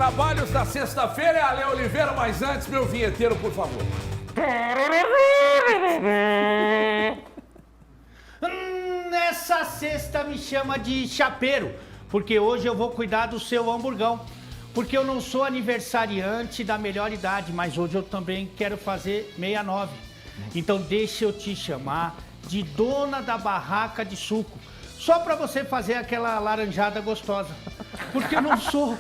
trabalhos da sexta-feira é a Léo Oliveira, mas antes, meu vinheteiro, por favor. Nessa sexta me chama de chapeiro, porque hoje eu vou cuidar do seu hamburgão. Porque eu não sou aniversariante da melhor idade, mas hoje eu também quero fazer 69. Então deixa eu te chamar de dona da barraca de suco. Só pra você fazer aquela laranjada gostosa. Porque eu não sou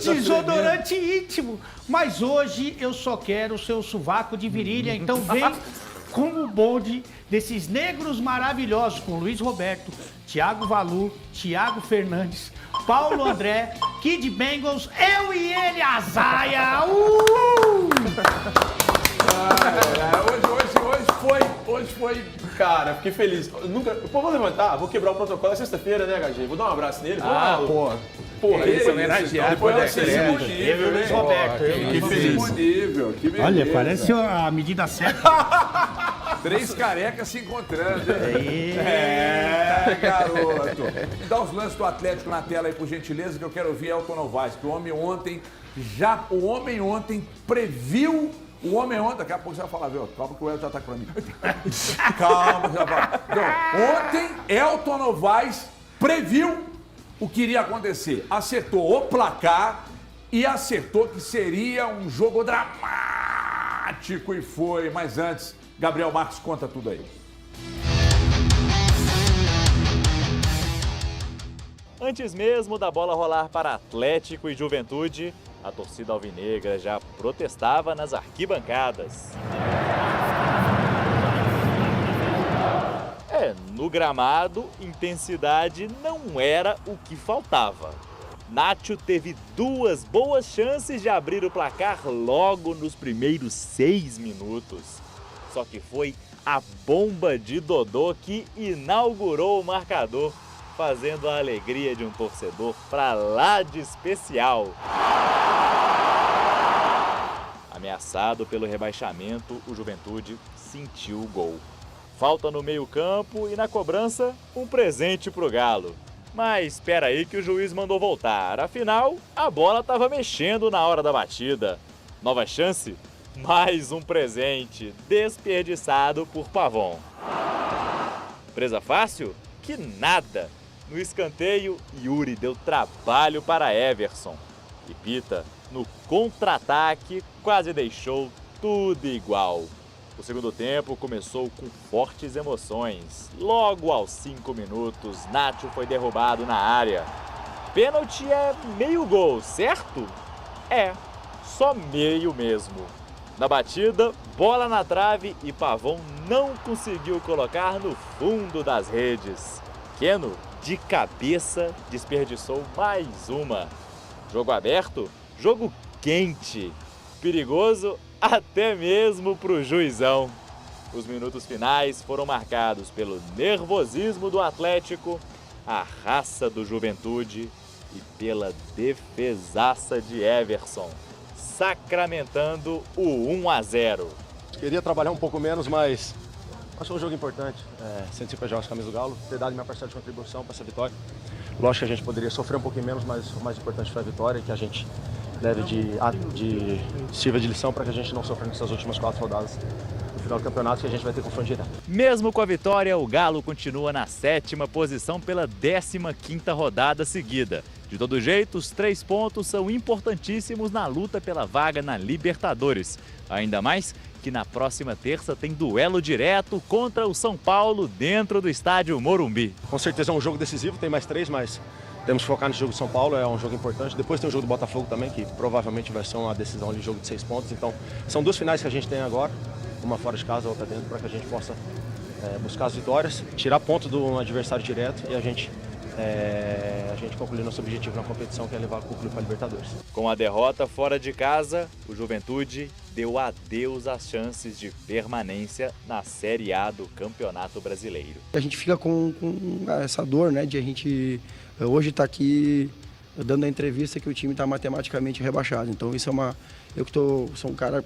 desodorante íntimo. Mas hoje eu só quero o seu sovaco de virilha. Então vem com o bonde desses negros maravilhosos, com Luiz Roberto, Thiago Valu, Thiago Fernandes, Paulo André, Kid Bengals, eu e ele, a Zaia! Hoje foi, cara, fiquei feliz. Vou levantar, vou quebrar o protocolo, é sexta-feira, né, HG? Vou dar um abraço nele. Porra, isso, homenageado. Depois eu ser disponível, Luiz Roberto. Que feliz. Disponível, que beleza. Olha, parece a medida certa. 3 carecas se encontrando, hein? Garoto. Me dá os lances do Atlético na tela aí, por gentileza, que eu quero ouvir Elton Novaes, que o homem ontem previu. O homem ontem, daqui a pouco você vai falar, viu? Calma que o Elton já tá aqui pra mim. Calma, você vai falar. Então, ontem, Elton Novaes previu o que iria acontecer. Acertou o placar e acertou que seria um jogo dramático e foi. Mas antes, Gabriel Marques conta tudo aí. Antes mesmo da bola rolar para Atlético e Juventude, a torcida alvinegra já protestava nas arquibancadas. No gramado, intensidade não era o que faltava. Nacho teve 2 boas chances de abrir o placar logo nos primeiros 6 minutos. Só que foi a bomba de Dodô que inaugurou o marcador, fazendo a alegria de um torcedor pra lá de especial. Ameaçado pelo rebaixamento, o Juventude sentiu o gol. Falta no meio-campo e na cobrança, um presente pro Galo. Mas espera aí que o juiz mandou voltar. Afinal, a bola estava mexendo na hora da batida. Nova chance? Mais um presente desperdiçado por Pavon. Presa fácil? Que nada! No escanteio, Yuri deu trabalho para Everson. E Pita, no contra-ataque, quase deixou tudo igual. O segundo tempo começou com fortes emoções. Logo aos 5 minutos, Nacho foi derrubado na área. Pênalti é meio gol, certo? É, só meio mesmo. Na batida, bola na trave e Pavon não conseguiu colocar no fundo das redes. Keno, de cabeça, desperdiçou mais uma. Jogo aberto, jogo quente. Perigoso até mesmo pro juizão. Os minutos finais foram marcados pelo nervosismo do Atlético, a raça do Juventude e pela defesaça de Everson, sacramentando o 1-0. Queria trabalhar um pouco menos, mas acho que foi um jogo importante. 150 jogos com a camisa do Galo, ter dado minha parcela de contribuição para essa vitória. Lógico que a gente poderia sofrer um pouquinho menos, mas o mais importante foi a vitória, que a gente deve sirva de lição para que a gente não sofra nessas últimas 4 rodadas no final do campeonato, que a gente vai ter confronto direto. Mesmo com a vitória, o Galo continua na 7ª posição pela 15ª rodada seguida. De todo jeito, os 3 pontos são importantíssimos na luta pela vaga na Libertadores. Ainda mais que na próxima terça tem duelo direto contra o São Paulo dentro do estádio Morumbi. Com certeza é um jogo decisivo, tem mais 3, mas temos que focar nesse jogo de São Paulo, é um jogo importante. Depois tem o jogo do Botafogo também, que provavelmente vai ser uma decisão de jogo de 6 pontos. Então, são 2 finais que a gente tem agora, uma fora de casa, outra dentro, para que a gente possa buscar as vitórias, tirar pontos do adversário direto e a gente concluir nosso objetivo na competição, que é levar o clube para a Libertadores. Com a derrota fora de casa, o Juventude deu adeus às chances de permanência na Série A do Campeonato Brasileiro. A gente fica com essa dor, né, de a gente hoje estar aqui dando a entrevista que o time está matematicamente rebaixado. Então isso eu que sou um cara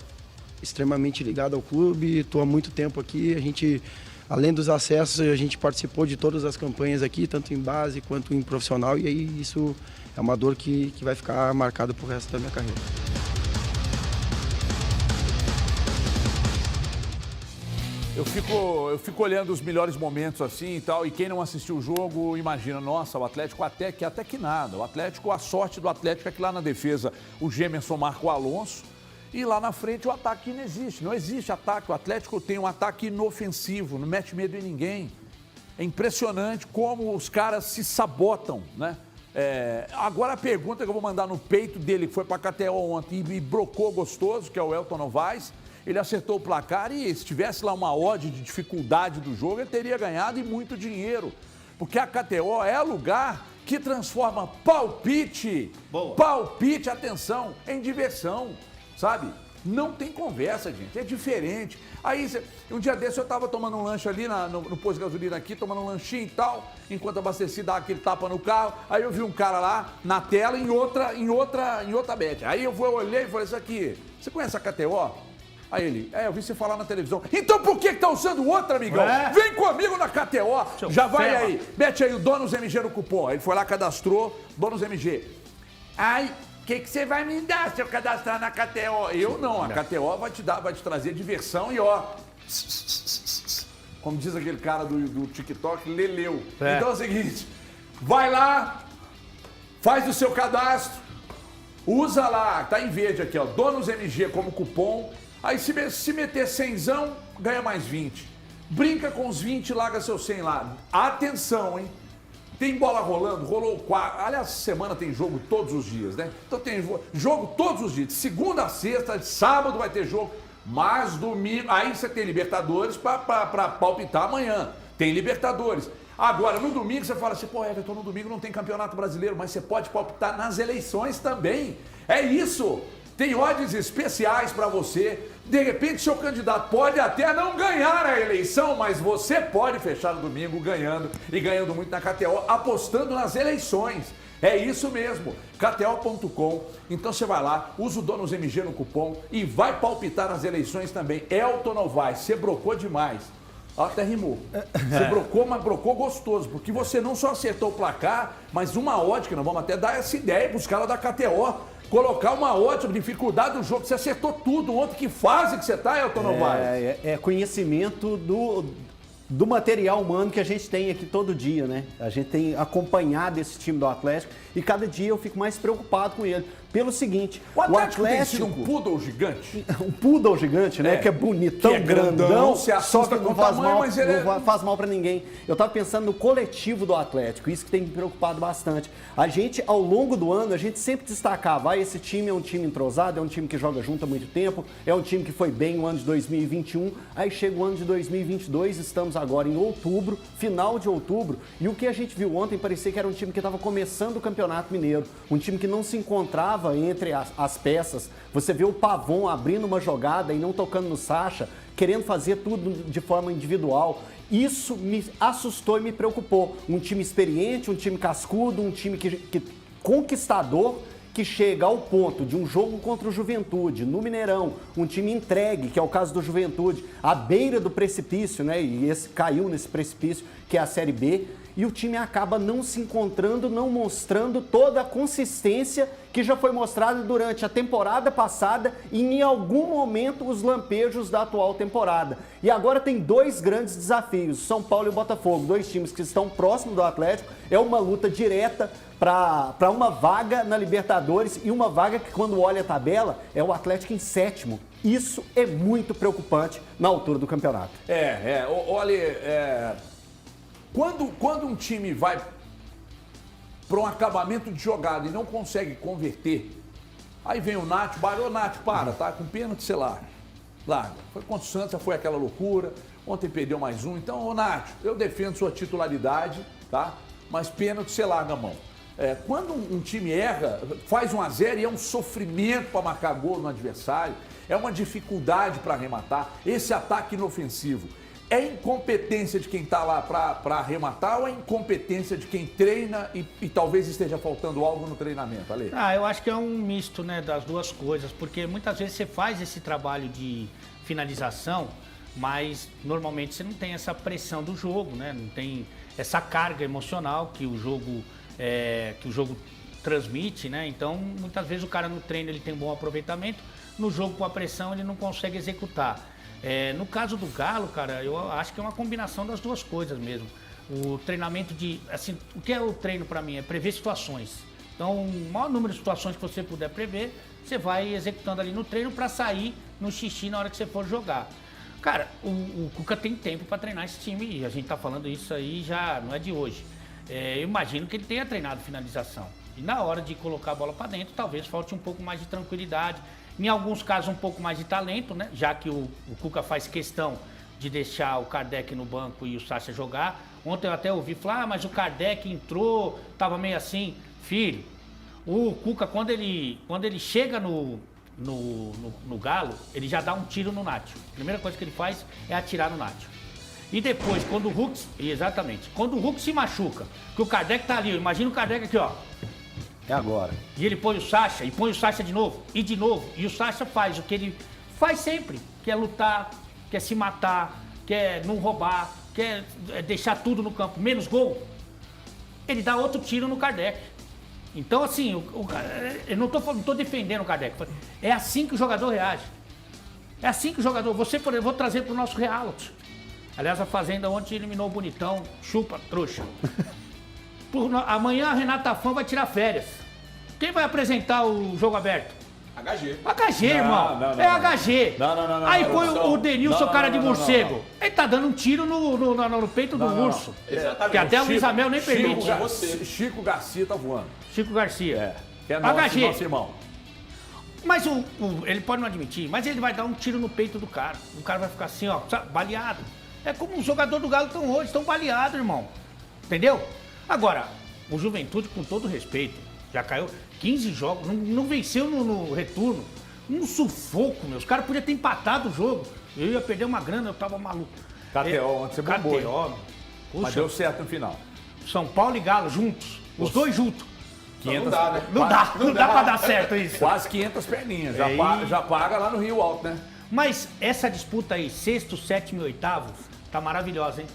extremamente ligado ao clube, estou há muito tempo aqui, a gente, além dos acessos, a gente participou de todas as campanhas aqui, tanto em base quanto em profissional, e aí isso é uma dor que vai ficar marcada pro resto da minha carreira. Eu fico olhando os melhores momentos assim e tal, e quem não assistiu o jogo, imagina, nossa, o Atlético até que nada. O Atlético, a sorte do Atlético é que lá na defesa o Gemerson marca o Alonso e lá na frente o ataque não existe. Não existe ataque. O Atlético tem um ataque inofensivo, não mete medo em ninguém. É impressionante como os caras se sabotam, né? Agora a pergunta que eu vou mandar no peito dele, que foi pra KTO ontem e brocou gostoso, que é o Elton Novaes. Ele acertou o placar e se tivesse lá uma odd de dificuldade do jogo, ele teria ganhado e muito dinheiro. Porque a KTO é lugar que transforma palpite, atenção, em diversão, sabe? Não tem conversa, gente, é diferente. Aí, um dia desse eu tava tomando um lanche ali no posto de gasolina aqui, tomando um lanchinho e tal, enquanto abasteci, dava aquele tapa no carro, aí eu vi um cara lá na tela em outra bet. Aí eu olhei e falei, isso aqui, você conhece a KTO? Aí ele, eu vi você falar na televisão. Então por que tá usando outra, amigão? Vem comigo na KTO. Já vai aí. Mete aí o Donos MG no cupom. Aí ele foi lá, cadastrou, Donos MG. Ai, o que você vai me dar se eu cadastrar na KTO? Eu não, a KTO vai te trazer diversão e ó. Como diz aquele cara do TikTok, leleu. Então é o seguinte, vai lá, faz o seu cadastro, usa lá, tá em verde aqui, ó, Donos MG como cupom. Aí se meter 100zão, ganha mais 20. Brinca com os 20 e larga seu 100 lá. Atenção, hein? Tem bola rolando, rolou 4. Aliás, essa semana tem jogo todos os dias, né? Então tem jogo todos os dias. De segunda a sexta, de sábado vai ter jogo. Mas domingo, aí você tem Libertadores para palpitar amanhã. Tem Libertadores. Agora, no domingo você fala assim, pô, Everton, no domingo não tem Campeonato Brasileiro, mas você pode palpitar nas eleições também. É isso! Tem odds especiais para você. De repente, seu candidato pode até não ganhar a eleição, mas você pode fechar no domingo ganhando e ganhando muito na KTO, apostando nas eleições. É isso mesmo, KTO.com. Então você vai lá, usa o Donos MG no cupom e vai palpitar nas eleições também. Elton Novaes, você brocou demais. Até rimou. Você brocou, mas brocou gostoso, porque você não só acertou o placar, mas uma odd, que nós vamos até dar essa ideia para os caras da KTO. Colocar uma ótima dificuldade do jogo. Você acertou tudo ontem. Que fase que você tá, Elton Novaes? É conhecimento do material humano que a gente tem aqui todo dia, né? A gente tem acompanhado esse time do Atlético e cada dia eu fico mais preocupado com ele. Pelo seguinte, o Atlético tem sido um poodle gigante. Um poodle gigante, né? Que é bonitão, que é grandão, se assusta só que não faz mal, não faz mal pra ninguém. Eu tava pensando no coletivo do Atlético, isso que tem me preocupado bastante. A gente, ao longo do ano, a gente sempre destacava, esse time é um time entrosado, é um time que joga junto há muito tempo, é um time que foi bem no ano de 2021, aí chega o ano de 2022, estamos agora em outubro, final de outubro, e o que a gente viu ontem parecia que era um time que estava começando o Campeonato Mineiro, um time que não se encontrava entre as peças. Você vê o Pavon abrindo uma jogada e não tocando no Sacha, querendo fazer tudo de forma individual. Isso me assustou e me preocupou. Um time experiente, um time cascudo, um time que conquistador, que chega ao ponto de um jogo contra o Juventude, no Mineirão, um time entregue, que é o caso do Juventude, à beira do precipício, né? E esse caiu nesse precipício, que é a Série B. E o time acaba não se encontrando, não mostrando toda a consistência que já foi mostrada durante a temporada passada e em algum momento os lampejos da atual temporada. E agora tem dois grandes desafios, São Paulo e o Botafogo, dois times que estão próximos do Atlético, é uma luta direta para uma vaga na Libertadores e uma vaga que, quando olha a tabela, é o Atlético em sétimo. Isso é muito preocupante na altura do campeonato. Olha, quando um time vai para um acabamento de jogada e não consegue converter, aí vem o Nath, ô Nath, tá com pênalti, sei lá, larga. Foi contra o Santos, já foi aquela loucura, ontem perdeu mais um, então, ô Nath, eu defendo sua titularidade, tá? Mas pênalti, você larga a mão. Quando um time erra, faz 1-0 e é um sofrimento para marcar gol no adversário, é uma dificuldade para arrematar, esse ataque inofensivo. É incompetência de quem está lá para arrematar ou é incompetência de quem treina e talvez esteja faltando algo no treinamento, Ale? Eu acho que é um misto, né, das duas coisas, porque muitas vezes você faz esse trabalho de finalização, mas normalmente você não tem essa pressão do jogo, né? Não tem essa carga emocional que o jogo transmite, né? Então, muitas vezes o cara no treino ele tem um bom aproveitamento, no jogo com a pressão ele não consegue executar. No caso do Galo, cara, eu acho que é uma combinação das duas coisas mesmo. O treinamento assim, o que é o treino para mim? É prever situações. Então, o maior número de situações que você puder prever, você vai executando ali no treino para sair no xixi na hora que você for jogar. Cara, o Cuca tem tempo para treinar esse time e a gente tá falando isso aí já não é de hoje. Eu imagino que ele tenha treinado finalização. E na hora de colocar a bola para dentro, talvez falte um pouco mais de tranquilidade. Em alguns casos, um pouco mais de talento, né? Já que o Cuca faz questão de deixar o Kardec no banco e o Sacha jogar. Ontem eu até ouvi falar, mas o Kardec entrou, tava meio assim. Filho, o Cuca, quando ele chega no Galo, ele já dá um tiro no Nacho. A primeira coisa que ele faz é atirar no Nacho. E depois, quando o Hulk... Exatamente. Quando o Hulk se machuca, que o Kardec tá ali, imagina o Kardec aqui, ó. É agora. E ele põe o Sacha, e põe o Sacha de novo. E o Sacha faz o que ele faz sempre, que é lutar, quer se matar, quer não roubar, quer deixar tudo no campo, menos gol. Ele dá outro tiro no Kardec. Então, assim, eu não tô defendendo o Kardec. É assim que o jogador reage. É assim que o jogador... Por exemplo, vou trazer pro nosso reality. Aliás, a Fazenda ontem eliminou o Bonitão. Chupa, trouxa. Amanhã a Renata Fã vai tirar férias. Quem vai apresentar o jogo aberto? HG, irmão. HG. Não. Aí põe o Denilson, cara de morcego. Ele tá dando um tiro no peito do urso. Exatamente. Que até o Luiz Amel nem permite. Chico Garcia tá voando. Chico Garcia. Que é HG. nosso irmão. Mas ele pode não admitir, mas ele vai dar um tiro no peito do cara. O cara vai ficar assim, ó, baleado. É como os jogadores do Galo estão hoje, estão baleados, irmão. Entendeu? Agora, o Juventude, com todo respeito, já caiu 15 jogos, não venceu no retorno. Um sufoco, meu. Os caras podiam ter empatado o jogo. Eu ia perder uma grana, eu tava maluco. KTO, ontem você bombou. KTO, Mas deu certo no final. São Paulo e Galo juntos. Os dois juntos. 500, não dá, né? Não dá pra dar certo isso. Quase 500 perninhas. Já paga lá no Rio Alto, né? Mas essa disputa aí, sexto, sétimo e oitavo, tá maravilhosa, hein?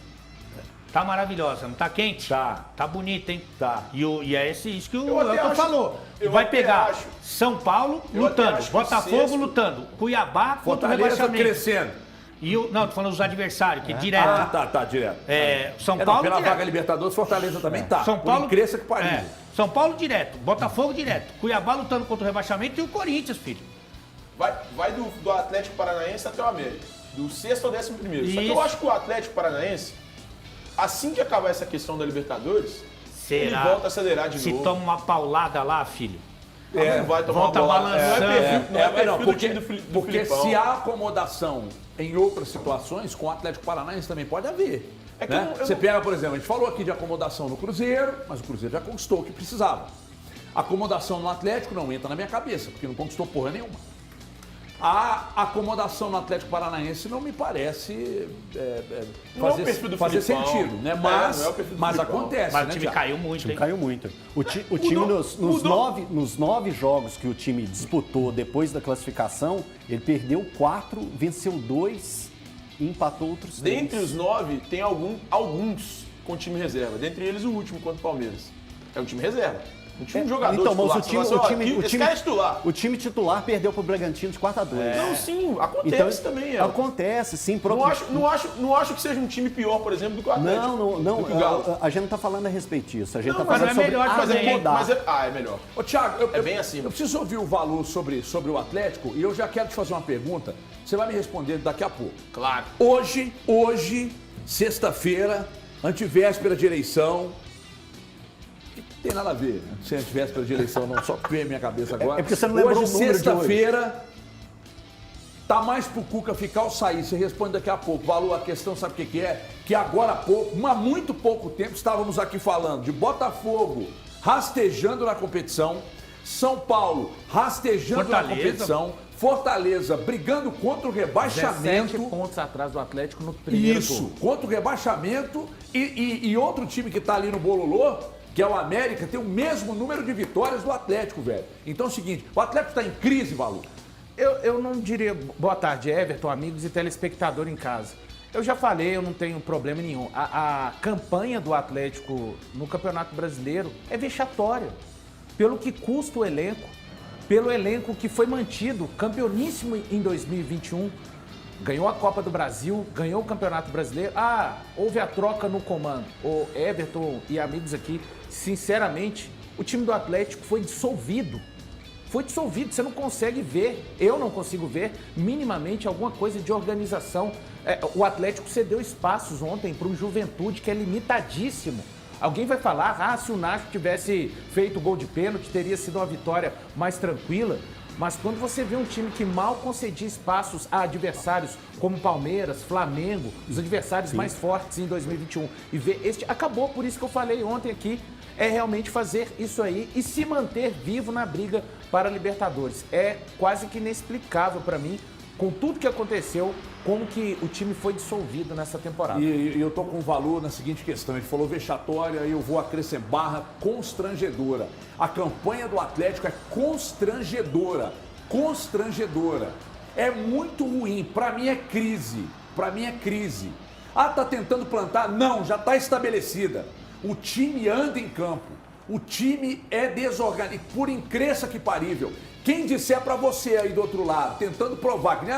Tá maravilhosa, não tá quente? Tá. Tá bonita, hein? Tá. E é isso que o até Elton acho- falou. eu Vai até pegar acho- São Paulo eu até lutando, acho que Botafogo sexto- lutando, Cuiabá contra o Fortaleza rebaixamento. crescendo. Não, tô falando dos adversários, que direto. Tá, direto. São Não, Paulo pela direto. vaga Libertadores, Fortaleza também tá. São Paulo cresça que pariu. São Paulo direto, Botafogo direto, Cuiabá lutando contra o rebaixamento e o Corinthians, filho. Vai do Atlético Paranaense até o América. Do sexto ao 11º. Só que eu Isso. acho que o Atlético Paranaense, assim que acabar essa questão da Libertadores, ele volta a acelerar de Se novo. toma uma paulada lá, filho. Não vai tomar volta uma bola. balançando. Não é perfil do porque, time do porque Filipão. se há acomodação em outras situações, com o Atlético Paranaense também pode haver. É que né? eu Você não- pega, por exemplo, a gente falou aqui de acomodação no Cruzeiro, mas o Cruzeiro já conquistou o que precisava. Acomodação no Atlético não entra na minha cabeça, porque não conquistou porra nenhuma. A acomodação no Atlético Paranaense não me parece Não é o perfil do fazer Filipão. sentido, né? É, Mas, não é o perfil do mas Filipão. acontece, Mas o né, time Thiago? caiu muito, hein? Caiu muito. O time, nos 9 jogos que o time disputou depois da classificação, ele perdeu 4, venceu 2 e empatou outros 3. Dentre os 9, tem alguns com time reserva. Dentre eles, o último contra o Palmeiras. É um time reserva. Um time de jogador Então, titular. mas Você fala assim, ó, esse cara é titular. o time titular perdeu pro Bragantino de 4-2. Não, sim, acontece também. Acontece, sim. Não acho que seja um time pior, por exemplo, do que o Atlético. Não, do que o Galo. a gente não tá falando a respeito disso. A gente tá mas falando não é sobre melhor Mas também. acomodar. é melhor. Ô, Thiago, É bem acima. eu preciso ouvir o valor sobre o Atlético e eu já quero te fazer uma pergunta. Você vai me responder daqui a pouco. Claro. Hoje, sexta-feira, antivéspera de eleição. Não tem nada a ver, né? Se é antivéspera de eleição, não, só veio a minha cabeça agora. É porque você não lembrou Hoje, o número de sexta-feira, tá mais pro Cuca ficar ou sair? Você responde daqui a pouco. Valor, a questão sabe o que é? Que agora há pouco, há muito pouco tempo, estávamos aqui falando de Botafogo rastejando na competição, São Paulo rastejando na Fortaleza. competição, Fortaleza brigando contra o 17 rebaixamento. pontos atrás do Atlético no primeiro Isso, turno. contra o rebaixamento e outro time que tá ali no bololô, que é o América, tem o mesmo número de vitórias do Atlético, velho. Então é o seguinte, o Atlético tá em crise, Valor. Eu não diria boa tarde, Everton, amigos e telespectador em casa. Eu já falei, eu não tenho problema nenhum. A campanha do Atlético no Campeonato Brasileiro é vexatória. pelo que custa o elenco, pelo elenco que foi mantido, campeoníssimo em 2021, ganhou a Copa do Brasil, ganhou o Campeonato Brasileiro. Houve a troca no comando. O Everton e amigos aqui, sinceramente, o time do Atlético foi dissolvido. Foi dissolvido, você não consegue ver, eu não consigo ver minimamente alguma coisa de organização. O Atlético cedeu espaços ontem para um Juventude que é limitadíssimo. Alguém vai falar, se o Nacho tivesse feito gol de pênalti, teria sido uma vitória mais tranquila. Mas quando você vê um time que mal concedia espaços a adversários como Palmeiras, Flamengo, os adversários mais fortes em 2021, e vê acabou, por isso que eu falei ontem aqui, é realmente fazer isso aí e se manter vivo na briga para a Libertadores. É quase que inexplicável para mim, com tudo que aconteceu, como que o time foi dissolvido nessa temporada. E eu tô com valor na seguinte questão, ele falou vexatória e eu vou acrescentar barra constrangedora. A campanha do Atlético é constrangedora, é muito ruim, pra mim é crise, tá tentando plantar? Não, já tá estabelecida. O time anda em campo, o time é desorganizado, por incrível que parível. Quem disser pra você aí do outro lado, tentando provar, que nem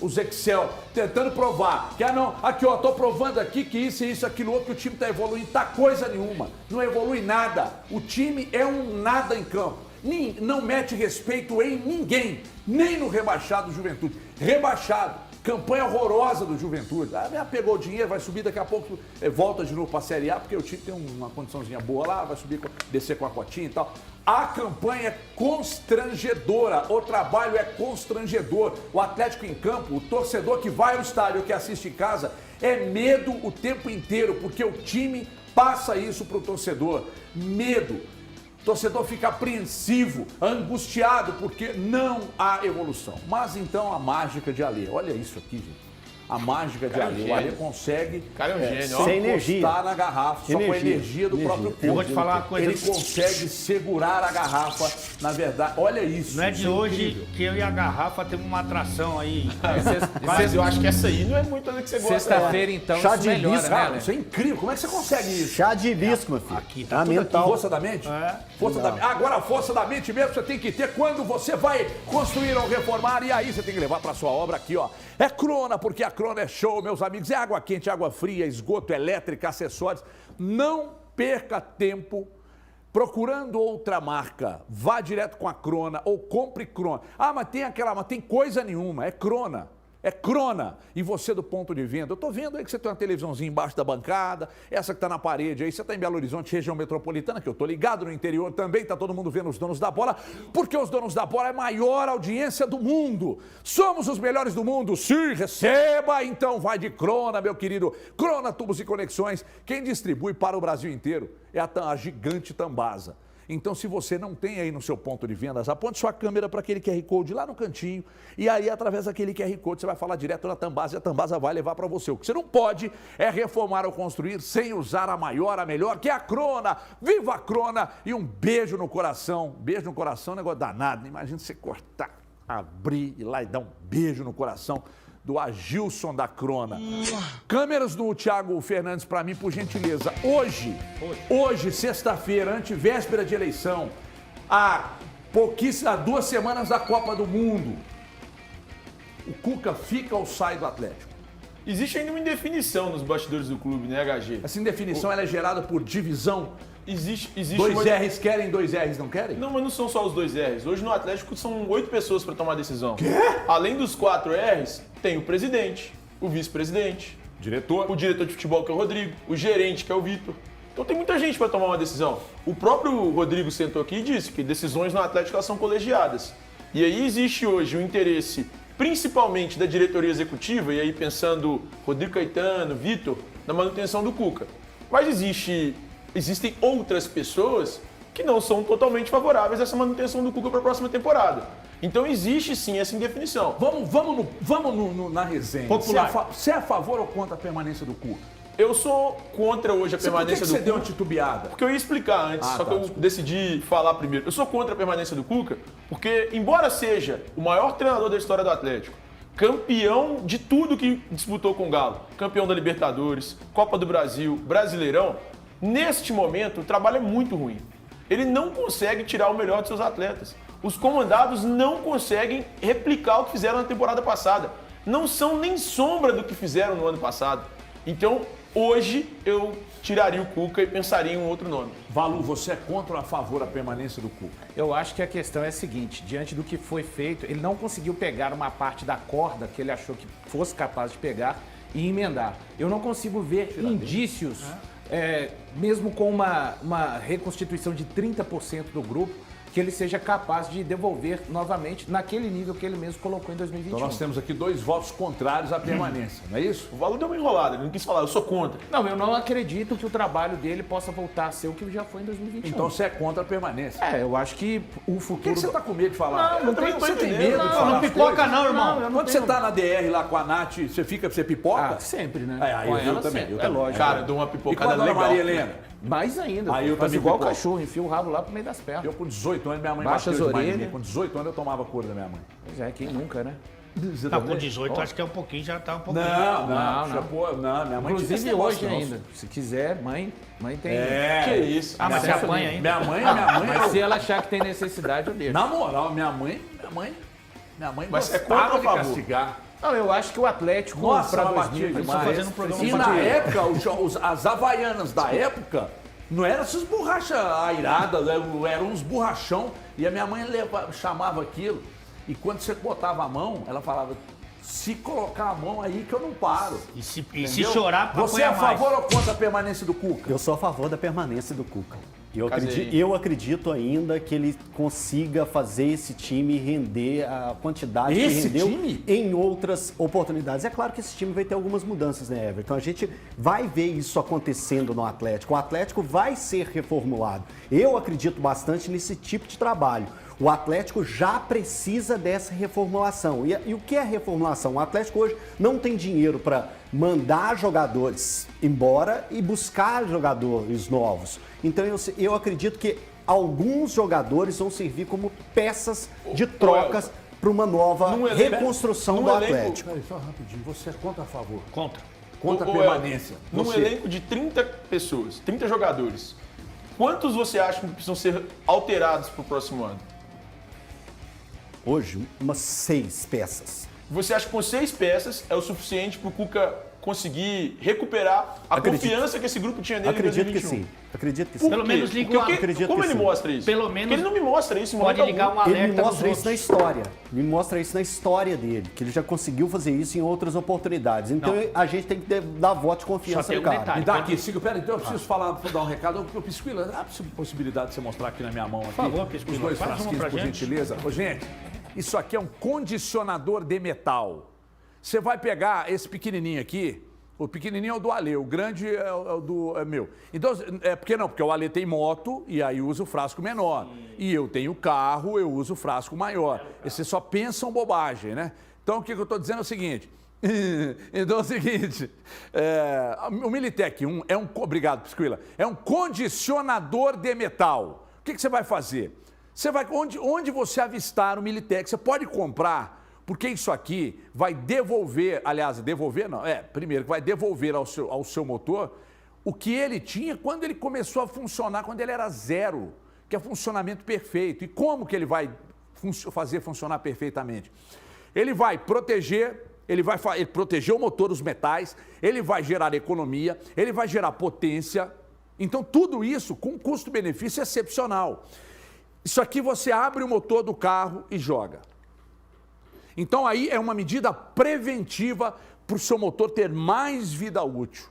os Excel, tentando provar, que não, aqui ó, tô provando aqui que isso, aquilo outro, que o time tá evoluindo, tá coisa nenhuma, não evolui nada. O time é um nada em campo, não mete respeito em ninguém, nem no rebaixado Juventude, rebaixado. Campanha horrorosa do Juventude. Pegou o dinheiro, vai subir daqui a pouco, volta de novo para a Série A, porque o time tem uma condiçãozinha boa lá, vai subir, descer com a cotinha e tal. A campanha é constrangedora, o trabalho é constrangedor. O Atlético em campo, o torcedor que vai ao estádio, que assiste em casa, é medo o tempo inteiro, porque o time passa isso para o torcedor. Medo. O torcedor fica apreensivo, angustiado, porque não há evolução. Mas então a mágica de Alê, olha isso aqui, gente. A mágica de Alê. O Alê consegue sem energia na garrafa, só com a energia do próprio corpo. Eu vou te falar uma coisa. Ele consegue segurar a garrafa, na verdade. Olha isso. Não é de hoje que eu e a garrafa temos uma atração aí. Mas eu acho que essa aí não é muito do que você gosta. Sexta-feira, então, Chá isso de melhora, hibisco, né? Isso é incrível. Como é que você consegue isso? Chá de hibisco, meu filho. Aqui tá tudo mental. Força da mente? Força da mente. Agora a força da mente mesmo você tem que ter quando você vai construir ou reformar. E aí você tem que levar para sua obra aqui, ó. É Crona, porque a Crona é show, meus amigos. É água quente, água fria, esgoto, elétrica, acessórios. Não perca tempo procurando outra marca. Vá direto com a Crona ou compre Crona. Mas tem coisa nenhuma. É Crona. É Crona. E você do ponto de venda, eu tô vendo aí que você tem uma televisãozinha embaixo da bancada, essa que tá na parede aí, você tá em Belo Horizonte, região metropolitana, que eu tô ligado no interior também, tá todo mundo vendo os donos da bola, porque os donos da bola é a maior audiência do mundo. Somos os melhores do mundo, sim, receba, então vai de Crona, meu querido. Crona Tubos e Conexões, quem distribui para o Brasil inteiro é a gigante Tambasa. Então, se você não tem aí no seu ponto de vendas, aponte sua câmera para aquele QR Code lá no cantinho e aí, através daquele QR Code, você vai falar direto na Tambasa e a Tambasa vai levar para você. O que você não pode é reformar ou construir sem usar a maior, a melhor, que é a Crona. Viva a Crona e um beijo no coração. Beijo no coração é um negócio danado. Imagina você cortar, abrir e lá e dar um beijo no coração do Agilson da Crona. Câmeras do Thiago Fernandes para mim, por gentileza. Hoje, sexta-feira, antevéspera de eleição, há 2 semanas da Copa do Mundo, o Cuca fica ou sai do Atlético? Existe ainda uma indefinição nos bastidores do clube, né, HG? Essa indefinição ela é gerada por divisão? Existe dois R's querem, 2 R's não querem? Não, mas não são só os 2 R's. Hoje no Atlético são 8 pessoas para tomar a decisão. Quê? Além dos 4 R's, tem o presidente, o vice-presidente, diretor, o diretor de futebol, que é o Rodrigo, o gerente, que é o Vitor. Então tem muita gente para tomar uma decisão. O próprio Rodrigo sentou aqui e disse que decisões no Atlético elas são colegiadas. E aí existe hoje o interesse, principalmente da diretoria executiva, e aí pensando Rodrigo Caetano, Vitor, na manutenção do Cuca. Mas existem outras pessoas que não são totalmente favoráveis a essa manutenção do Cuca para a próxima temporada. Então existe sim essa indefinição. Vamos na resenha. Você é a favor ou contra a permanência do Cuca? Eu sou contra hoje a permanência do Cuca. Por que você deu uma titubeada? Porque eu ia explicar antes, eu decidi falar primeiro. Eu sou contra a permanência do Cuca porque, embora seja o maior treinador da história do Atlético, campeão de tudo que disputou com o Galo, campeão da Libertadores, Copa do Brasil, Brasileirão, neste momento o trabalho é muito ruim. ele não consegue tirar o melhor dos seus atletas. Os comandados não conseguem replicar o que fizeram na temporada passada. Não são nem sombra do que fizeram no ano passado. Então, hoje, eu tiraria o Cuca e pensaria em um outro nome. Valu, você é contra ou a favor da permanência do Cuca? Eu acho que a questão é a seguinte, diante do que foi feito, ele não conseguiu pegar uma parte da corda que ele achou que fosse capaz de pegar e emendar. Eu não consigo ver indícios, mesmo com uma reconstituição de 30% do grupo, que ele seja capaz de devolver novamente naquele nível que ele mesmo colocou em 2021. Então nós temos aqui 2 votos contrários à permanência, não é isso? O Valu deu uma enrolada, ele não quis falar, eu sou contra. Não, eu não acredito que o trabalho dele possa voltar a ser o que já foi em 2021. Então você é contra a permanência. Eu acho que o futuro... Por que você está com medo de falar? Não tem- Você tem entendendo. medo de falar Não as pipoca coisas? não, irmão. eu não Quando tenho- você tá na DR lá com a Nath, você pipoca? sempre, né? Aí Com eu ela, também, sempre. eu É também. lógico. Cara, eu dou uma E com pipocada a dona legal. Maria Helena? Mais ainda. Aí eu faz também igual o pipoco. cachorro, enfia o rabo lá pro meio das pernas. Eu com 18 anos, minha mãe Baixa bateu as demais em orelhas. mim. Com 18 anos eu tomava cor da minha mãe. Pois é, quem nunca, né? Você Não, também? com 18 acho que é um pouquinho, já tá um pouquinho. Não. Pô, não, minha mãe tinha esse Inclusive negócio, hoje não. ainda. Se quiser, mãe tem. Que isso? Ah, mas você Acesso apanha livre. ainda. Minha mãe, Mas se ela achar que tem necessidade, eu deixo. na moral, minha mãe Mas é gostava contra ou de a favor? castigar. Não, eu acho que o Atlético Nossa, para ela batia 2000 demais. fazendo um programa E pra na dinheiro. época, as havaianas da época, não eram essas borrachas airadas, eram uns borrachão. E a minha mãe chamava aquilo. E quando você botava a mão, ela falava, se colocar a mão aí que eu não paro. E se Entendeu? chorar, Você é a apanha mais. favor ou contra a permanência do Cuca? Eu sou a favor da permanência do Cuca. Casei. Eu acredito ainda que ele consiga fazer esse time render a quantidade Esse que rendeu time? em outras oportunidades. É claro que esse time vai ter algumas mudanças, né, Everton? A gente vai ver isso acontecendo no Atlético. O Atlético vai ser reformulado. Eu acredito bastante nesse tipo de trabalho. O Atlético já precisa dessa reformulação. E o que é reformulação? O Atlético hoje não tem dinheiro para mandar jogadores embora e buscar jogadores novos. Então eu acredito que alguns jogadores vão servir como peças de trocas para uma nova Num elenco- reconstrução num do elenco- Atlético. Peraí, só rapidinho, você é contra ou a favor? Contra. Contra a Ô, permanência. Num Você. elenco de 30 pessoas, 30 jogadores, quantos você acha que precisam ser alterados para o próximo ano? Hoje, umas 6 peças. Você acha que com 6 peças é o suficiente para o Cuca conseguir recuperar a Acredito. confiança que esse grupo tinha nele Acredito em que 2021? sim. Acredito que Por sim. Pelo quê? menos liga Porque uma- acredito como que ele sim. mostra isso? Pelo Porque menos ele não me mostra isso em Pode momento ligar algum. um alerta Ele nos mostra isso outros. na história. Ele mostra isso na história dele, que ele já conseguiu fazer isso em outras oportunidades. Então Não. a gente tem que dar voto de Só confiança tem no um cara. detalhe. Me dá aqui, Sigo, pera, então eu preciso dar um recado. Eu Pisquila, há possibilidade de você mostrar aqui na minha mão aqui? Por favor, Pisquila, os 2 faz uma frasquinhos, pra por gente. gentileza. Ô, gente, isso aqui é um condicionador de metal. Você vai pegar esse pequenininho aqui, o pequenininho é o do Ale, o grande é meu. Então, porque não? Porque o Ale tem moto e aí usa o frasco menor. E eu tenho carro, eu uso o frasco maior. E vocês só pensam bobagem, né? Então, o que eu estou dizendo é o seguinte. Então é o seguinte, o Militec 1 é um, obrigado, Pisquila, é um condicionador de metal. O que você vai fazer? Você vai, onde você avistar o Militec, você pode comprar, porque isso aqui vai devolver, aliás, devolver não, primeiro que vai devolver ao seu motor o que ele tinha quando ele começou a funcionar, quando ele era zero, que é funcionamento perfeito. E como que ele vai fazer funcionar perfeitamente? Ele vai proteger, ele proteger o motor, os metais, ele vai gerar economia, ele vai gerar potência. Então, tudo isso com custo-benefício excepcional. Isso aqui você abre o motor do carro e joga. Então, aí é uma medida preventiva para o seu motor ter mais vida útil.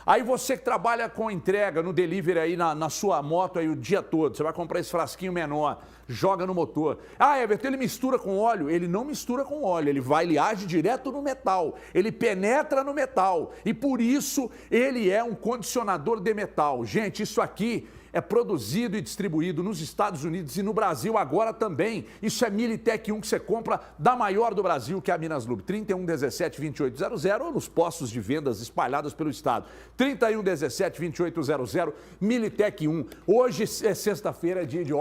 Aí você que trabalha com entrega no delivery aí na sua moto aí o dia todo, você vai comprar esse frasquinho menor, joga no motor. Ah, Everton, ele mistura com óleo. Ele não mistura com óleo, ele age direto no metal, ele penetra no metal e por isso ele é um condicionador de metal. Gente, isso aqui é produzido e distribuído nos Estados Unidos e no Brasil agora também. Isso é Militec 1 que você compra da maior do Brasil, que é a Minas Lube. 3117-2800 ou nos postos de vendas espalhados pelo estado. 3117-2800, Militec 1. Hoje é sexta-feira, é dia de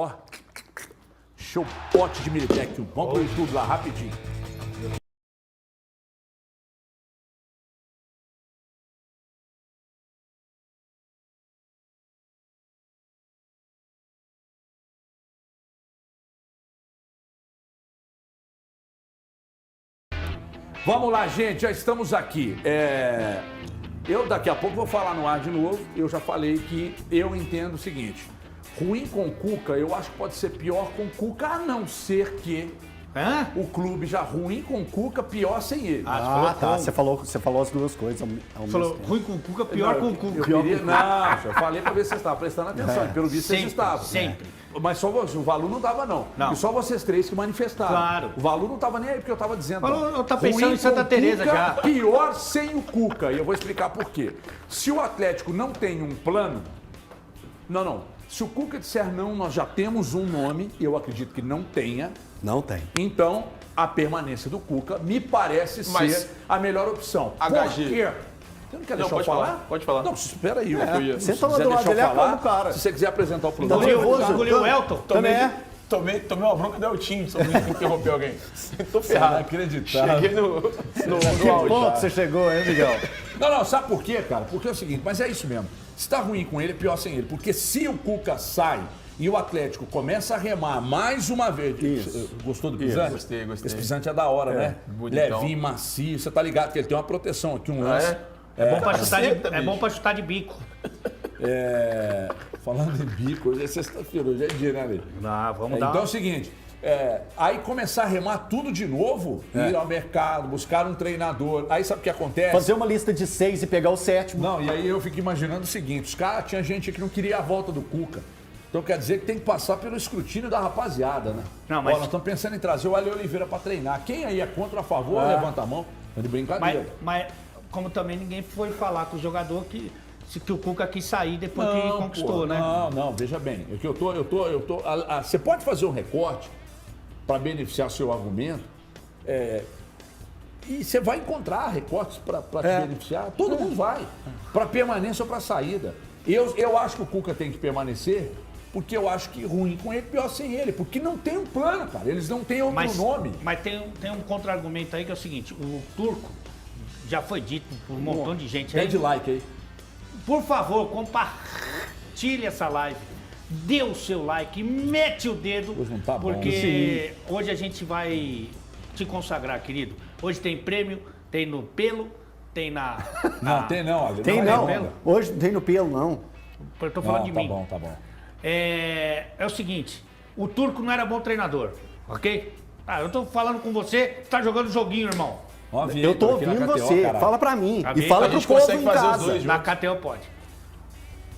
show pote de Militec 1. Vamos pro YouTube lá, rapidinho. Vamos lá, gente, já estamos aqui. Eu daqui a pouco vou falar no ar de novo. Eu já falei que eu entendo o seguinte. Ruim com o Cuca, eu acho que pode ser pior com o Cuca, a não ser que o clube já ruim com o Cuca, pior sem ele. Tá. Você falou as duas coisas ao mesmo tempo. Ruim com o Cuca, pior com o Cuca. Eu falei pra ver se vocês estavam prestando atenção. Pelo visto, vocês estavam. Sempre. Mas só você, o Valu não dava, não. E só vocês três que manifestaram. Valu O Valu não tava nem aí, porque eu tava dizendo. Eu tá pensando ruim em Santa com Teresa Cuca, já. Pior sem o Cuca. E eu vou explicar por quê. Se o Atlético não tem um plano... Não. Se o Cuca disser não, nós já temos um nome. Eu acredito que não tenha. Não tem. Então, a permanência do Cuca me parece ser a melhor opção. HG. Por quê? Você não quer deixar eu falar? Pode falar. Não, espera aí. Você Se tá quiser do lado deixar eu dele, é falar, como, cara. se você quiser apresentar o programa. Engoliu o Elton? Tomei uma bronca do Eltinho sobre interromper alguém. Tô ferrado. Inacreditável. Cheguei no Que áudio. ponto você chegou, hein, Miguel? Não, sabe por quê, cara? Porque é o seguinte, mas é isso mesmo. Se tá ruim com ele, pior sem ele. Porque se o Cuca sai e o Atlético começa a remar mais uma vez. Gostou do pisante? Gostei. Esse pisante é da hora, né? bonitão. Levinho, macio. Você tá ligado que ele tem uma proteção aqui, um lance. É bom pra Caceta, é bom pra chutar de bico. Falando em bico, hoje é sexta-feira, hoje é dia, né, Lê? Vamos dar. Então é o seguinte, aí começar a remar tudo de novo, ir ao mercado, buscar um treinador. Aí sabe o que acontece? Fazer uma lista de 6 e pegar o 7º. Não, e aí eu fico imaginando o seguinte, os caras, tinha gente que não queria a volta do Cuca. Então quer dizer que tem que passar pelo escrutínio da rapaziada, né? Não, mas... Ó, nós estamos pensando em trazer o Ale Oliveira para treinar. Quem aí é contra ou a favor, levanta a mão. É de brincadeira. Mas como também ninguém foi falar com o jogador que o Cuca quis sair depois que conquistou, né? Não, veja bem. É que você pode fazer um recorte para beneficiar seu argumento e você vai encontrar recortes para te beneficiar. Todo mundo vai. Para permanência ou para saída. Eu acho que o Cuca tem que permanecer porque eu acho que ruim com ele, pior sem ele. Porque não tem um plano, cara. Eles não têm outro nome. Mas tem um contra-argumento aí que é o seguinte. O Turco, já foi dito por um montão de gente aí. Pede like aí. Por favor, compartilhe essa live. Dê o seu like, mete o dedo. Hoje não tá bom. Porque hoje a gente vai te consagrar, querido. Hoje tem prêmio, tem no pelo, tem na... Não, tem não, Ale. Tem não. Hoje não tem no pelo, não. Eu tô falando de mim. Tá bom. É o seguinte, o Turco não era bom treinador, ok? Eu tô falando com você, tá jogando joguinho, irmão. Eu tô ouvindo você, fala pra mim. Tá bem? E fala A pro gente povo consegue em fazer os casa. dois. Na KTO pode.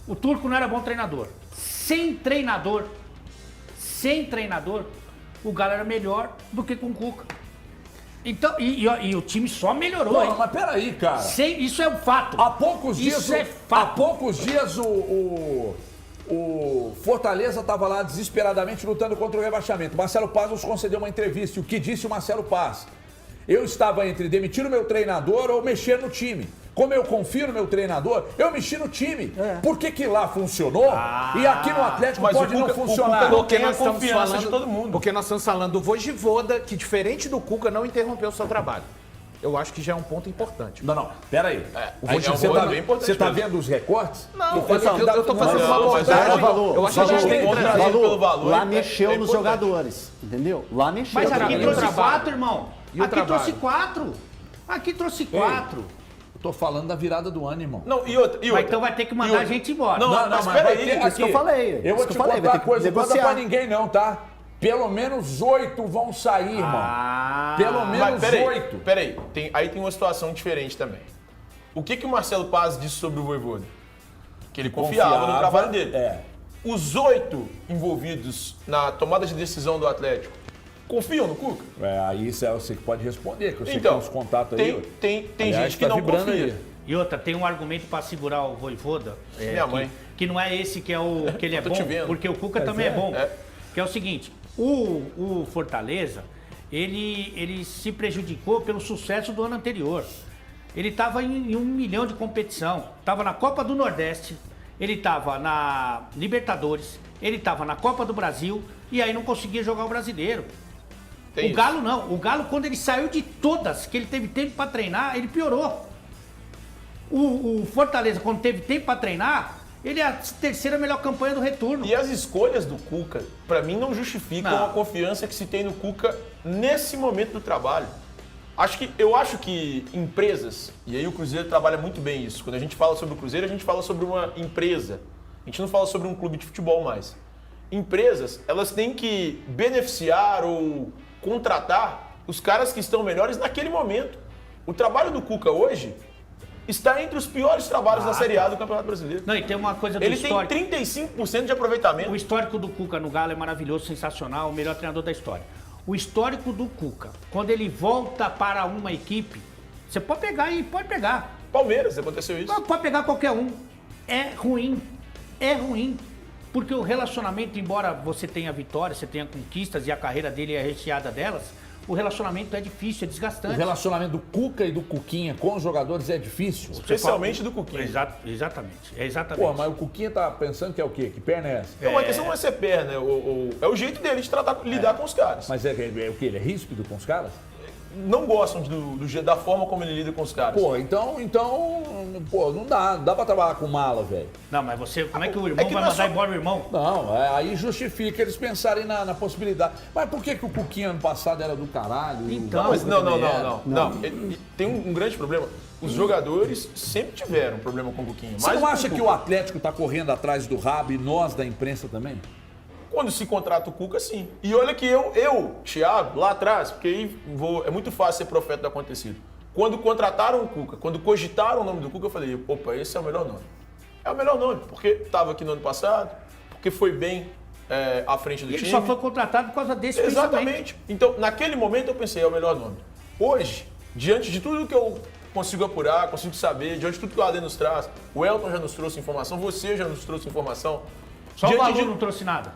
O Turco não era bom treinador. Sem treinador, o Galo era melhor do que com o Cuca. Então, e o time só melhorou, hein? Não, mas peraí, cara. Isso é um fato. Há poucos dias, Isso é fato. Há poucos dias o Fortaleza estava lá desesperadamente lutando contra o rebaixamento. Marcelo Paz nos concedeu uma entrevista. E o que disse o Marcelo Paz? Eu estava entre demitir o meu treinador ou mexer no time. Como eu confio no meu treinador, eu mexi no time. Por que lá funcionou e aqui no Atlético pode não funcionar? Porque nós tem a estamos confiança falando de todo mundo. Porque nós estamos falando do Vojvoda, que diferente do Cuca, não interrompeu o seu trabalho. Eu acho que já é um ponto importante. Não, peraí. Você tá vendo os recortes? Não, eu tô fazendo uma abordagem. Eu acho que a gente tem que trazer pelo valor. Lá mexeu nos jogadores, entendeu? Lá mexeu. Mas aqui E o trouxe trabalho? 4, irmão. E o Aqui trabalho? trouxe 4. Aqui trouxe 4. Eu tô falando da virada do ano, irmão. Não, e outra. Mas então vai ter que mandar a gente embora. Não, mas peraí. É isso que eu falei. Eu vou te contar uma coisa, não manda pra ninguém não, tá? Pelo menos 8 vão sair, irmão. Pelo menos 8. Peraí, aí tem uma situação diferente também. O que o Marcelo Paz disse sobre o Vojvoda? Que ele confiava no trabalho dele. Os 8 envolvidos na tomada de decisão do Atlético confiam no Cuca? Aí você que pode responder, que eu sei Então, que tem uns contatos aí. tem Aliás, gente que tá não vibrando confia. aí. E outra, tem um argumento pra segurar o Vojvoda. Minha mãe. Que não é esse que ele é Tô bom, te vendo. porque o Cuca também é bom. É. Que é o seguinte, o Fortaleza, ele se prejudicou pelo sucesso do ano anterior. Ele estava em 1 milhão de competição, estava na Copa do Nordeste, ele estava na Libertadores, ele estava na Copa do Brasil e aí não conseguia jogar o Brasileiro. Tem O isso. Galo não, o Galo quando ele saiu de todas, que ele teve tempo para treinar, ele piorou. O Fortaleza quando teve tempo para treinar, ele é a terceira melhor campanha do retorno. E as escolhas do Cuca, pra mim, não justificam Não. a confiança que se tem no Cuca nesse momento do trabalho. Eu acho que empresas, e aí o Cruzeiro trabalha muito bem isso. Quando a gente fala sobre o Cruzeiro, a gente fala sobre uma empresa. A gente não fala sobre um clube de futebol mais. Empresas, elas têm que beneficiar ou contratar os caras que estão melhores naquele momento. O trabalho do Cuca hoje está entre os piores trabalhos da Série A do Campeonato Brasileiro. Não, e tem uma coisa do Ele histórico. tem 35% de aproveitamento. O histórico do Cuca no Galo é maravilhoso, sensacional, o melhor treinador da história. O histórico do Cuca, quando ele volta para uma equipe, você pode pegar e pode pegar. Palmeiras, aconteceu isso. Pode pegar qualquer um. É ruim. É ruim. Porque o relacionamento, embora você tenha vitórias, você tenha conquistas e a carreira dele é recheada delas, o relacionamento é difícil, é O desgastante. relacionamento do Cuca e do Cuquinha com os jogadores é difícil. Especialmente do Cuquinha. Exatamente. É exatamente. Pô, mas o Cuquinha tá pensando que é o quê? Que perna é essa? Não, a questão não é ser perna, é o jeito dele de lidar com os caras. Mas é o quê? Ele é ríspido com os caras? Não gostam da forma como ele lida com os caras. Pô, então, pô, não dá pra trabalhar com mala, velho. Não, mas você, como é que o irmão que vai não é mandar só- embora o irmão? Não, aí justifica eles pensarem na possibilidade. Mas por que o Cuquinha ano passado era do caralho? Então, Mas não. Não. Tem um grande problema. Os jogadores sempre tiveram problema com o Cuquinha. Você não acha que o Atlético tá correndo atrás do rabo e nós da imprensa também? Quando se contrata o Cuca, sim. E olha que eu, Thiago, lá atrás, porque aí é muito fácil ser profeta do acontecido. Quando contrataram o Cuca, quando cogitaram o nome do Cuca, eu falei, opa, esse é o melhor nome. É o melhor nome, porque estava aqui no ano passado, porque foi bem à frente do E time. ele só foi contratado por causa desse pensamento. Exatamente. Então, naquele momento eu pensei, é o melhor nome. Hoje, diante de tudo que eu consigo apurar, consigo saber, diante de tudo que o Adê nos traz, o Elton já nos trouxe informação, você já nos trouxe informação. Só o Diante Valu de- não trouxe nada.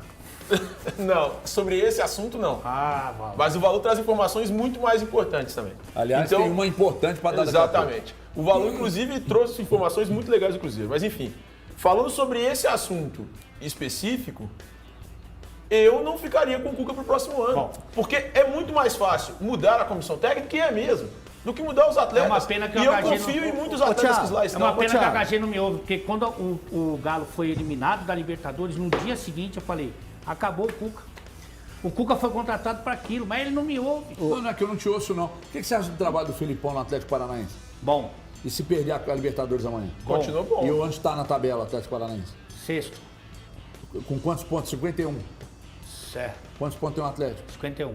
Não, sobre esse assunto não. Ah, Valu. Mas o Valu traz informações muito mais importantes também. Aliás, tem uma importante para dar daqui a pouco. Exatamente. O Valu, inclusive, trouxe informações muito legais do Cruzeiro. Mas, enfim, falando sobre esse assunto específico, eu não ficaria com o Cuca pro próximo ano. Bom. Porque é muito mais fácil mudar a comissão técnica, que é mesmo, do que mudar os atletas. É uma pena que e o eu HG confio não- em muitos Ô, atletas Thiago, que lá É estão. uma pena que a Thiago. HG não me ouve, porque quando o Galo foi eliminado da Libertadores, no dia seguinte eu falei, acabou o Cuca. O Cuca foi contratado para aquilo, mas ele não me ouve. Não é que eu não te ouço, não. O que você acha do trabalho do Filipão no Atlético Paranaense? Bom, E se perder a Libertadores amanhã? Continua bom. E onde está na tabela o Atlético Paranaense? sexto. Com quantos pontos? 51. Certo, Quantos pontos tem o Atlético? 51.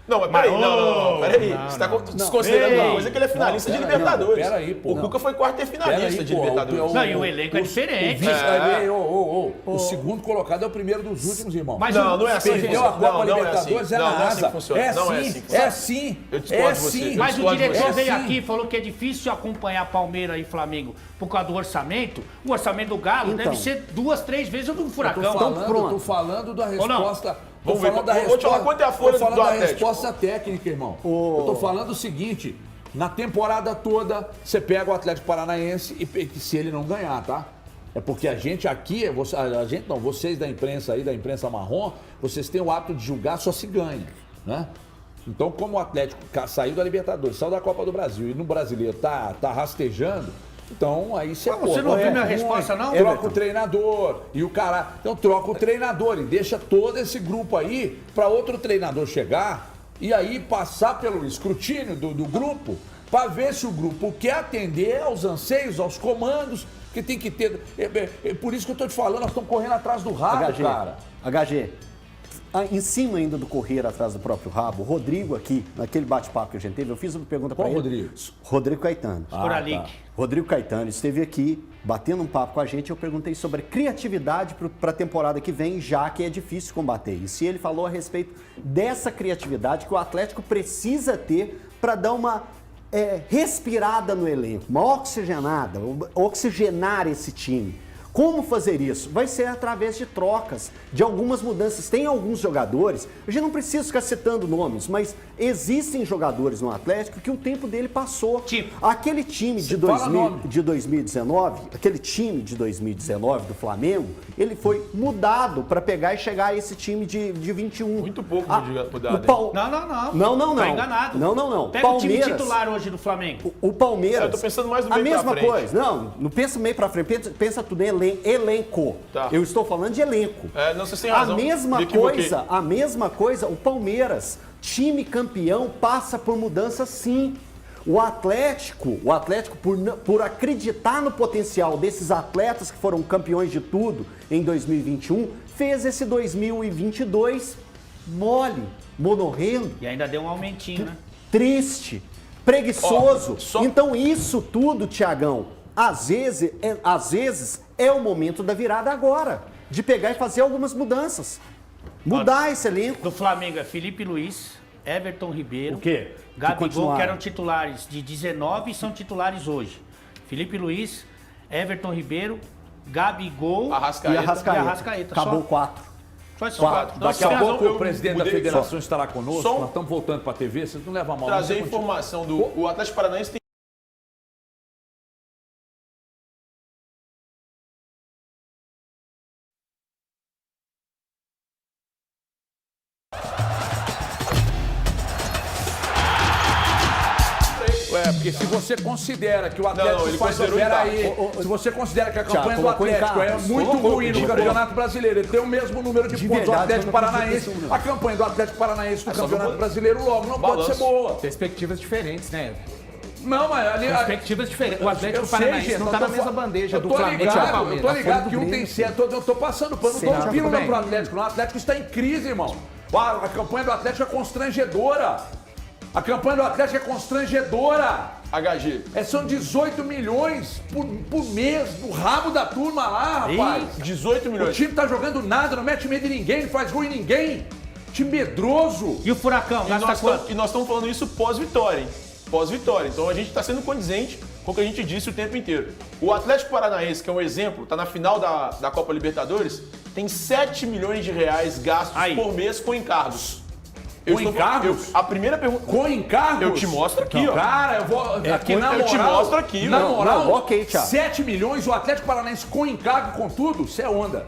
Não, mas peraí, Mas, não. Peraí. não, Você está não. desconsiderando Ei. uma coisa que ele é finalista Não, de peraí, Libertadores. não, peraí, pô. O Cuca foi quarto finalista de Libertadores. Não, e o elenco é diferente. O segundo colocado é o primeiro dos últimos, irmão. Mas Não é assim que Perdeu a funciona. Copa Não é Libertadores, assim. é Não, na não é assim asa. que funciona. É Não é sim, assim que funciona. é sim. Eu discordo É de você. sim. Eu Mas o discordo de diretor você. veio Sim. aqui e falou que é difícil acompanhar Palmeiras e Flamengo por causa do orçamento. O orçamento do Galo Então. deve ser 2, 3 vezes o do Furacão. Eu tô falando da Ou não? resposta. Vamos ver, vou te falar quanto é a folha tô falando do da Atlético. resposta técnica, irmão. Eu tô falando o seguinte: na temporada toda, você pega o Atlético Paranaense e se ele não ganhar, tá? É porque a gente aqui, vocês da imprensa aí, da imprensa marrom, vocês têm o hábito de julgar só se ganha, né? Então, como o Atlético saiu da Libertadores, saiu da Copa do Brasil e no Brasileiro tá rastejando, então aí você... Você não ouviu minha resposta, não? Troca o treinador e o cara... Então troca o treinador e deixa todo esse grupo aí para outro treinador chegar e aí passar pelo escrutínio do grupo para ver se o grupo quer atender aos anseios, aos comandos que tem que ter. É por isso que eu tô te falando, nós estamos correndo atrás do rabo, cara. HG, em cima ainda do correr atrás do próprio rabo, o Rodrigo aqui, naquele bate-papo que a gente teve, eu fiz uma pergunta para Qual ele. Rodrigo? Rodrigo Caetano. Coralic. Rodrigo Caetano esteve aqui batendo um papo com a gente. Eu perguntei sobre criatividade para a temporada que vem, já que é difícil combater. E se ele falou a respeito dessa criatividade que o Atlético precisa ter para dar uma respirada no elenco, uma oxigenada, oxigenar esse time. Como fazer isso? Vai ser através de trocas, de algumas mudanças. Tem alguns jogadores, a gente não precisa ficar citando nomes, mas existem jogadores no Atlético que o tempo dele passou. Tipo? Aquele time de, Fala nome. de 2019, aquele time de 2019 do Flamengo, ele foi mudado para pegar e chegar a esse time de 21. Muito pouco mudado, o hein? Pau- Não. Tá Não. enganado. Não. Pega o time Palmeiras- titular hoje do Flamengo. O Palmeiras. Eu tô pensando mais no a meio pra mesma frente. coisa. Não pensa meio pra frente, pensa tudo em elenco. Tá. Eu estou falando de elenco. Não, vocês têm razão. A mesma Me equivoquei. coisa, o Palmeiras Time campeão passa por mudanças, sim. O Atlético, por acreditar no potencial desses atletas que foram campeões de tudo em 2021, fez esse 2022 mole, monorrendo. E ainda deu um aumentinho, né? Triste, preguiçoso. Então isso tudo, Tiagão, às vezes é o momento da virada agora, de pegar e fazer algumas mudanças. Mudar esse elenco. Do Flamengo é Felipe Luiz, Everton Ribeiro. O quê? Gabigol, que eram titulares de 19 e são titulares hoje. Felipe Luiz, Everton Ribeiro, Gabigol Arrascaeta. E Arrascaeta. Acabou 4. Foi só 4. Daqui a pouco o presidente da mudei- federação estará conosco. Só- Nós estamos voltando para a TV, vocês não levam a mal. Trazer Você continua. informação o Atlético Paranaense tem Porque se você considera que o Atlético ele faz... considerou Peraí, se você considera que a campanha do colocou em Atlético é carros. muito Colocou, ruim no colocou. Campeonato Brasileiro, ele tem o mesmo número de pontos do verdade, Atlético eu não acredito Paranaense, nisso, não. a campanha do Atlético Paranaense no só Campeonato vou- Brasileiro logo não pode Balanço. ser boa. Perspectivas diferentes, né? Não, mas ali... Perspectivas diferentes. O Atlético Eu sei, Paranaense gente, não eu tá tô na mesma fa- bandeja eu do tô Flamengo e ligado, do Palmeiras. Eu tô ligado que um tem certo, eu tô passando pano, não tô Será? ouvindo Tudo não bem. pro Atlético, não. O Atlético está em crise, irmão. A campanha do Atlético é constrangedora. A campanha do Atlético é constrangedora. HG. São 18 milhões por mês no rabo da turma lá, rapaz. 18 O milhões. time tá jogando nada, não mete medo em ninguém, não faz gol em ninguém. Time medroso. E o Furacão, gasta quanto? E nós estamos falando isso pós-vitória, hein? Pós-vitória. Então a gente está sendo condizente com o que a gente disse o tempo inteiro. O Atlético Paranaense, que é um exemplo, está na final da Copa Libertadores, tem 7 milhões de reais gastos Aí. por mês com encargos. Com encargos? A primeira pergunta... Com encargos? Eu te mostro aqui, ó. Cara, eu vou. Aqui na moral. eu te mostro aqui, Na mano. moral, Não, ok, Thiago. 7 milhões, o Atlético Paranaense com encargo, com tudo, isso é onda.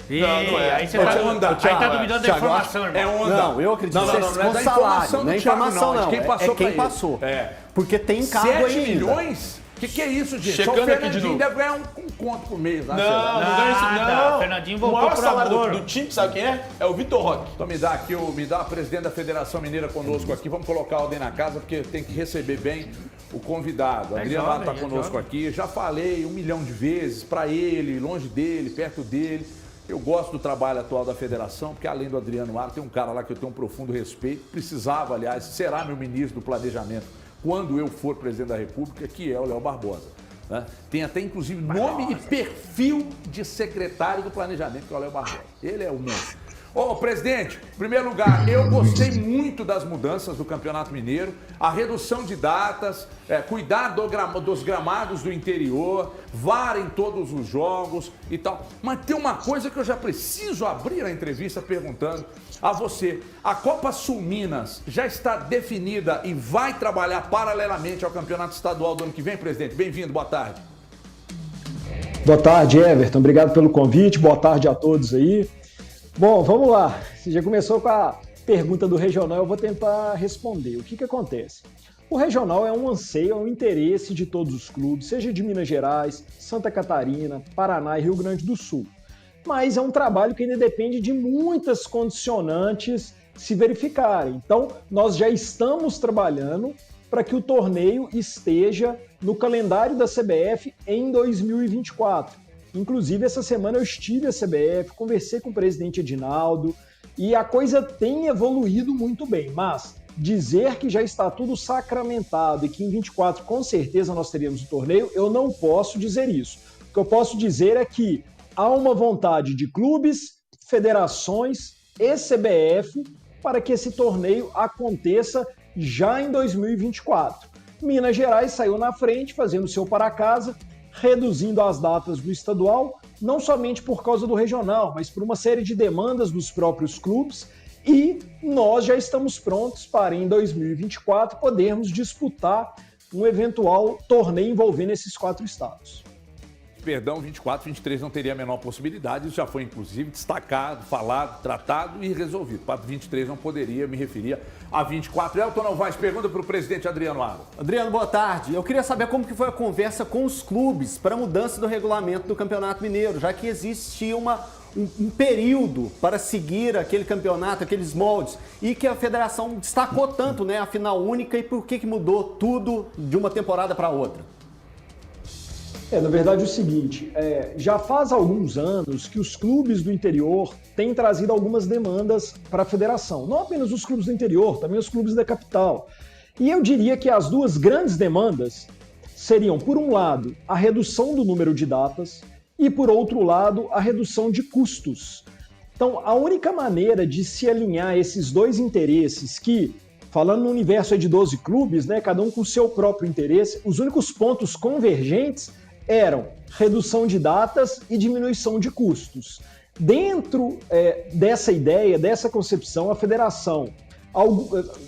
Ih, Não é. Aí você Ô, tá, onda. aí tá duvidando da Thiago, informação, irmão. É onda. Não, eu acredito Não, não, não, não é com da salário, informação não é do Thiago, informação não. não. É quem passou é quem pra ele. passou. É. Porque tem encargo 7 aí ainda. milhões? Que é isso, gente? Chegando Só o aqui de Fernandinho novo. deve ganhar um conto por mês. Lá, sei lá. Não ganha isso, Nada. não. Fernandinho O voltou maior pro salário amor. do time, sabe quem é? É o Vitor Roque. Então me dá a presidente da Federação Mineira conosco aqui. Vamos colocar a ordem na casa, porque tem que receber bem o convidado. Adriano jovem, está é conosco jovem. aqui. Já falei 1 milhão de vezes para ele, longe dele, perto dele. Eu gosto do trabalho atual da federação, porque além do Adriano Ar, tem um cara lá que eu tenho um profundo respeito. Precisava, aliás, será meu ministro do Planejamento quando eu for presidente da República, que é o Léo Barbosa. Né? Tem até, inclusive, nome e perfil de secretário do Planejamento, que é o Léo Barbosa. Ele é o monstro. Ô, presidente, em primeiro lugar, eu gostei muito das mudanças do Campeonato Mineiro, a redução de datas, cuidar dos gramados do interior, VAR em todos os jogos e tal. Mas tem uma coisa que eu já preciso abrir a entrevista perguntando a você. A Copa Sul Minas já está definida e vai trabalhar paralelamente ao Campeonato Estadual do ano que vem, presidente? Bem-vindo, boa tarde. Boa tarde, Everton. Obrigado pelo convite. Boa tarde a todos aí. Bom, vamos lá. Você já começou com a pergunta do regional, eu vou tentar responder. O que acontece? O regional é um anseio, é um interesse de todos os clubes, seja de Minas Gerais, Santa Catarina, Paraná e Rio Grande do Sul. Mas é um trabalho que ainda depende de muitas condicionantes se verificarem. Então, nós já estamos trabalhando para que o torneio esteja no calendário da CBF em 2024. Inclusive, essa semana eu estive à CBF, conversei com o presidente Edinaldo e a coisa tem evoluído muito bem, mas dizer que já está tudo sacramentado e que em 24 com certeza nós teríamos o torneio, eu não posso dizer isso. O que eu posso dizer é que há uma vontade de clubes, federações e CBF para que esse torneio aconteça já em 2024. Minas Gerais saiu na frente, fazendo seu para casa, reduzindo as datas do estadual, não somente por causa do regional, mas por uma série de demandas dos próprios clubes, e nós já estamos prontos para, em 2024, podermos disputar um eventual torneio envolvendo esses 4 estados. Perdão, 24, 23 não teria a menor possibilidade, isso já foi inclusive destacado, falado, tratado e resolvido. Para 23 não poderia, me referia a 24. Elton Novaes, pergunta para o presidente Adriano Aro. Adriano, boa tarde. Eu queria saber como que foi a conversa com os clubes para a mudança do regulamento do Campeonato Mineiro, já que existia um período para seguir aquele campeonato, aqueles moldes, e que a federação destacou tanto, né, a final única, e por que mudou tudo de uma temporada para outra? Na verdade é o seguinte, já faz alguns anos que os clubes do interior têm trazido algumas demandas para a federação. Não apenas os clubes do interior, também os clubes da capital. E eu diria que as duas grandes demandas seriam, por um lado, a redução do número de datas e, por outro lado, a redução de custos. Então, a única maneira de se alinhar esses dois interesses que, falando no universo de 12 clubes, né, cada um com o seu próprio interesse, os únicos pontos convergentes eram redução de datas e diminuição de custos. Dentro dessa ideia, dessa concepção, a federação,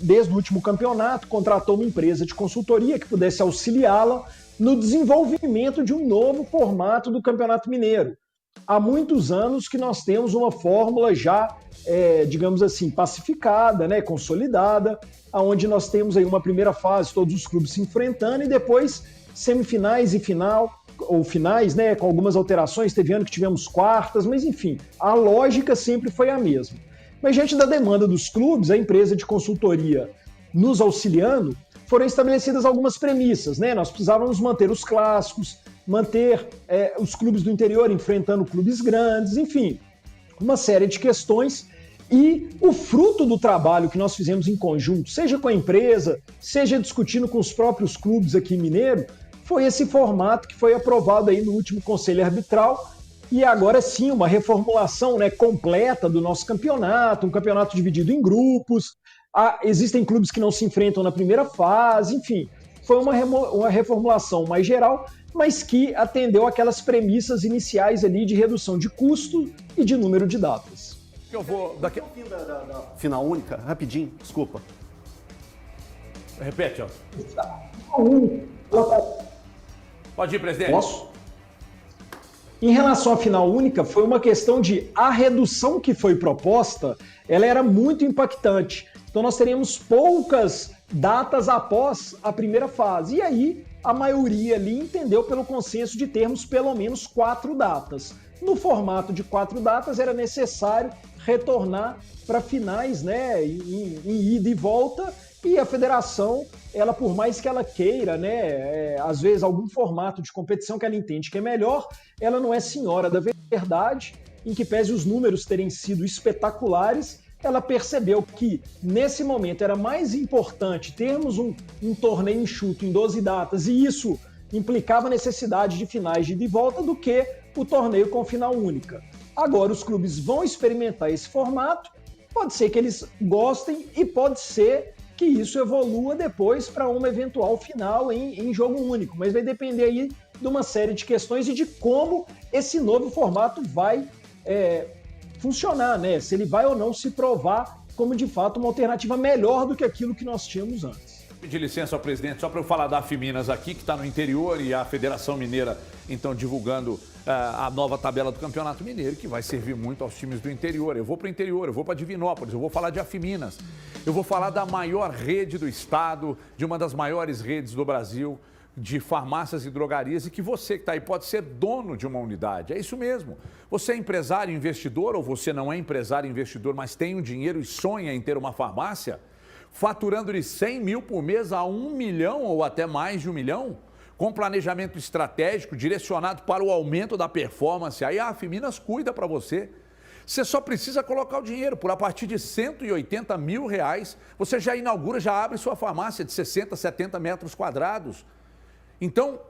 desde o último campeonato, contratou uma empresa de consultoria que pudesse auxiliá-la no desenvolvimento de um novo formato do Campeonato Mineiro. Há muitos anos que nós temos uma fórmula já, digamos assim, pacificada, né, consolidada, onde nós temos aí uma primeira fase, todos os clubes se enfrentando, e depois semifinais e final, ou finais, né, com algumas alterações. Teve ano que tivemos quartas, mas enfim, a lógica sempre foi a mesma. Mas diante da demanda dos clubes, a empresa de consultoria nos auxiliando, foram estabelecidas algumas premissas, né? Nós precisávamos manter os clássicos, manter os clubes do interior enfrentando clubes grandes, enfim, uma série de questões. E o fruto do trabalho que nós fizemos em conjunto, seja com a empresa, seja discutindo com os próprios clubes aqui em Mineiro, foi esse formato que foi aprovado aí no último Conselho Arbitral, e agora sim uma reformulação, né, completa do nosso campeonato, um campeonato dividido em grupos. Existem clubes que não se enfrentam na primeira fase, enfim, foi uma reformulação mais geral, mas que atendeu aquelas premissas iniciais ali de redução de custo e de número de datas. Eu vou daqui ao fim da final única, rapidinho, desculpa. Repete, ó. Pode ir, presidente. Posso? Em relação à final única, foi uma questão de a redução que foi proposta, ela era muito impactante. Então nós teríamos poucas datas após a primeira fase. E aí a maioria ali entendeu pelo consenso de termos pelo menos 4 datas. No formato de 4 datas era necessário retornar para finais, né, em ida e volta. E a federação, ela, por mais que ela queira, né, às vezes algum formato de competição que ela entende que é melhor, ela não é senhora da verdade, em que pese os números terem sido espetaculares, ela percebeu que nesse momento era mais importante termos um torneio enxuto em 12 datas, e isso implicava a necessidade de finais de ida e volta, do que o torneio com final única. Agora os clubes vão experimentar esse formato, pode ser que eles gostem e pode ser que isso evolua depois para uma eventual final em jogo único, mas vai depender aí de uma série de questões e de como esse novo formato vai funcionar, né? Se ele vai ou não se provar como de fato uma alternativa melhor do que aquilo que nós tínhamos antes. Pedir licença ao presidente, só para eu falar da Afiminas aqui, que está no interior, e a Federação Mineira, então, divulgando a nova tabela do Campeonato Mineiro, que vai servir muito aos times do interior. Eu vou para o interior, eu vou para Divinópolis, eu vou falar de Afiminas, eu vou falar da maior rede do estado, de uma das maiores redes do Brasil, de farmácias e drogarias, e que você que está aí pode ser dono de uma unidade. É isso mesmo. Você é empresário, investidor, ou você não é empresário, investidor, mas tem um dinheiro e sonha em ter uma farmácia, faturando de 100 mil por mês a 1 milhão ou até mais de 1 milhão, com planejamento estratégico direcionado para o aumento da performance. Aí a Afiminas cuida para você. Você só precisa colocar o dinheiro. Por a partir de R$180 mil, você já inaugura, já abre sua farmácia de 60, 70 metros quadrados. Então,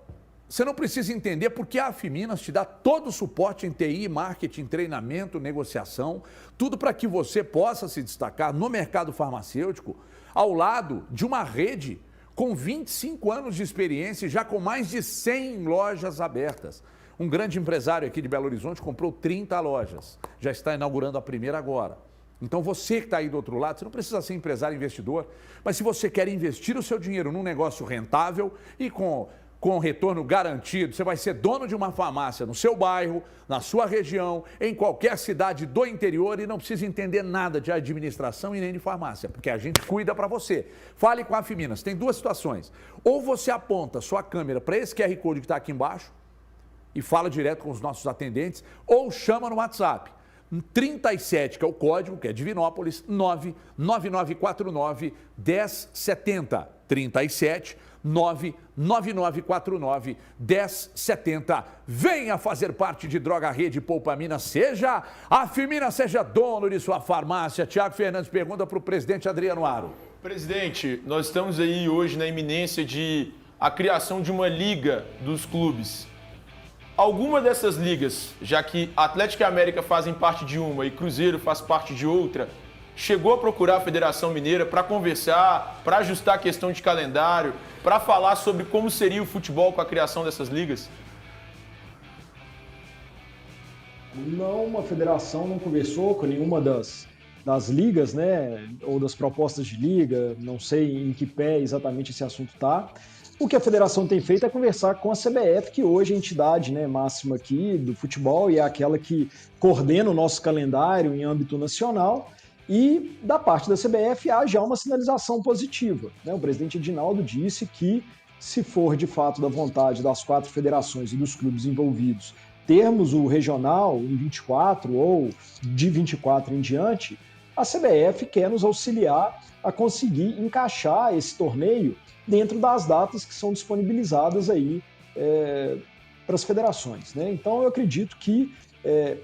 você não precisa entender porque a Afiminas te dá todo o suporte em TI, marketing, treinamento, negociação, tudo para que você possa se destacar no mercado farmacêutico ao lado de uma rede com 25 anos de experiência e já com mais de 100 lojas abertas. Um grande empresário aqui de Belo Horizonte comprou 30 lojas, já está inaugurando a primeira agora. Então você que está aí do outro lado, você não precisa ser empresário investidor, mas se você quer investir o seu dinheiro num negócio rentável e com retorno garantido, você vai ser dono de uma farmácia no seu bairro, na sua região, em qualquer cidade do interior, e não precisa entender nada de administração e nem de farmácia, porque a gente cuida para você. Fale com a Afiminas, tem 2 situações. Ou você aponta sua câmera para esse QR Code que está aqui embaixo e fala direto com os nossos atendentes, ou chama no WhatsApp 37, que é o código, que é Divinópolis, 99949-1070. 37 99949-1070. Venha fazer parte de Droga Rede Poupa Minas. Seja a Firmina, seja dono de sua farmácia. Tiago Fernandes pergunta para o presidente Adriano Aro. Presidente, nós estamos aí hoje na iminência de a criação de uma liga dos clubes. Alguma dessas ligas, já que Atlético e América fazem parte de uma e Cruzeiro faz parte de outra, chegou a procurar a Federação Mineira para conversar, para ajustar a questão de calendário, para falar sobre como seria o futebol com a criação dessas ligas? Não, a federação não conversou com nenhuma das ligas, né, ou das propostas de liga, não sei em que pé exatamente esse assunto está. O que a federação tem feito é conversar com a CBF, que hoje é a entidade, né, máxima aqui do futebol e é aquela que coordena o nosso calendário em âmbito nacional. E da parte da CBF há já uma sinalização positiva, né? O presidente Edinaldo disse que, se for de fato da vontade das 4 federações e dos clubes envolvidos, termos o regional em 24 ou de 24 em diante, a CBF quer nos auxiliar a conseguir encaixar esse torneio dentro das datas que são disponibilizadas aí para as federações, né? Então eu acredito que,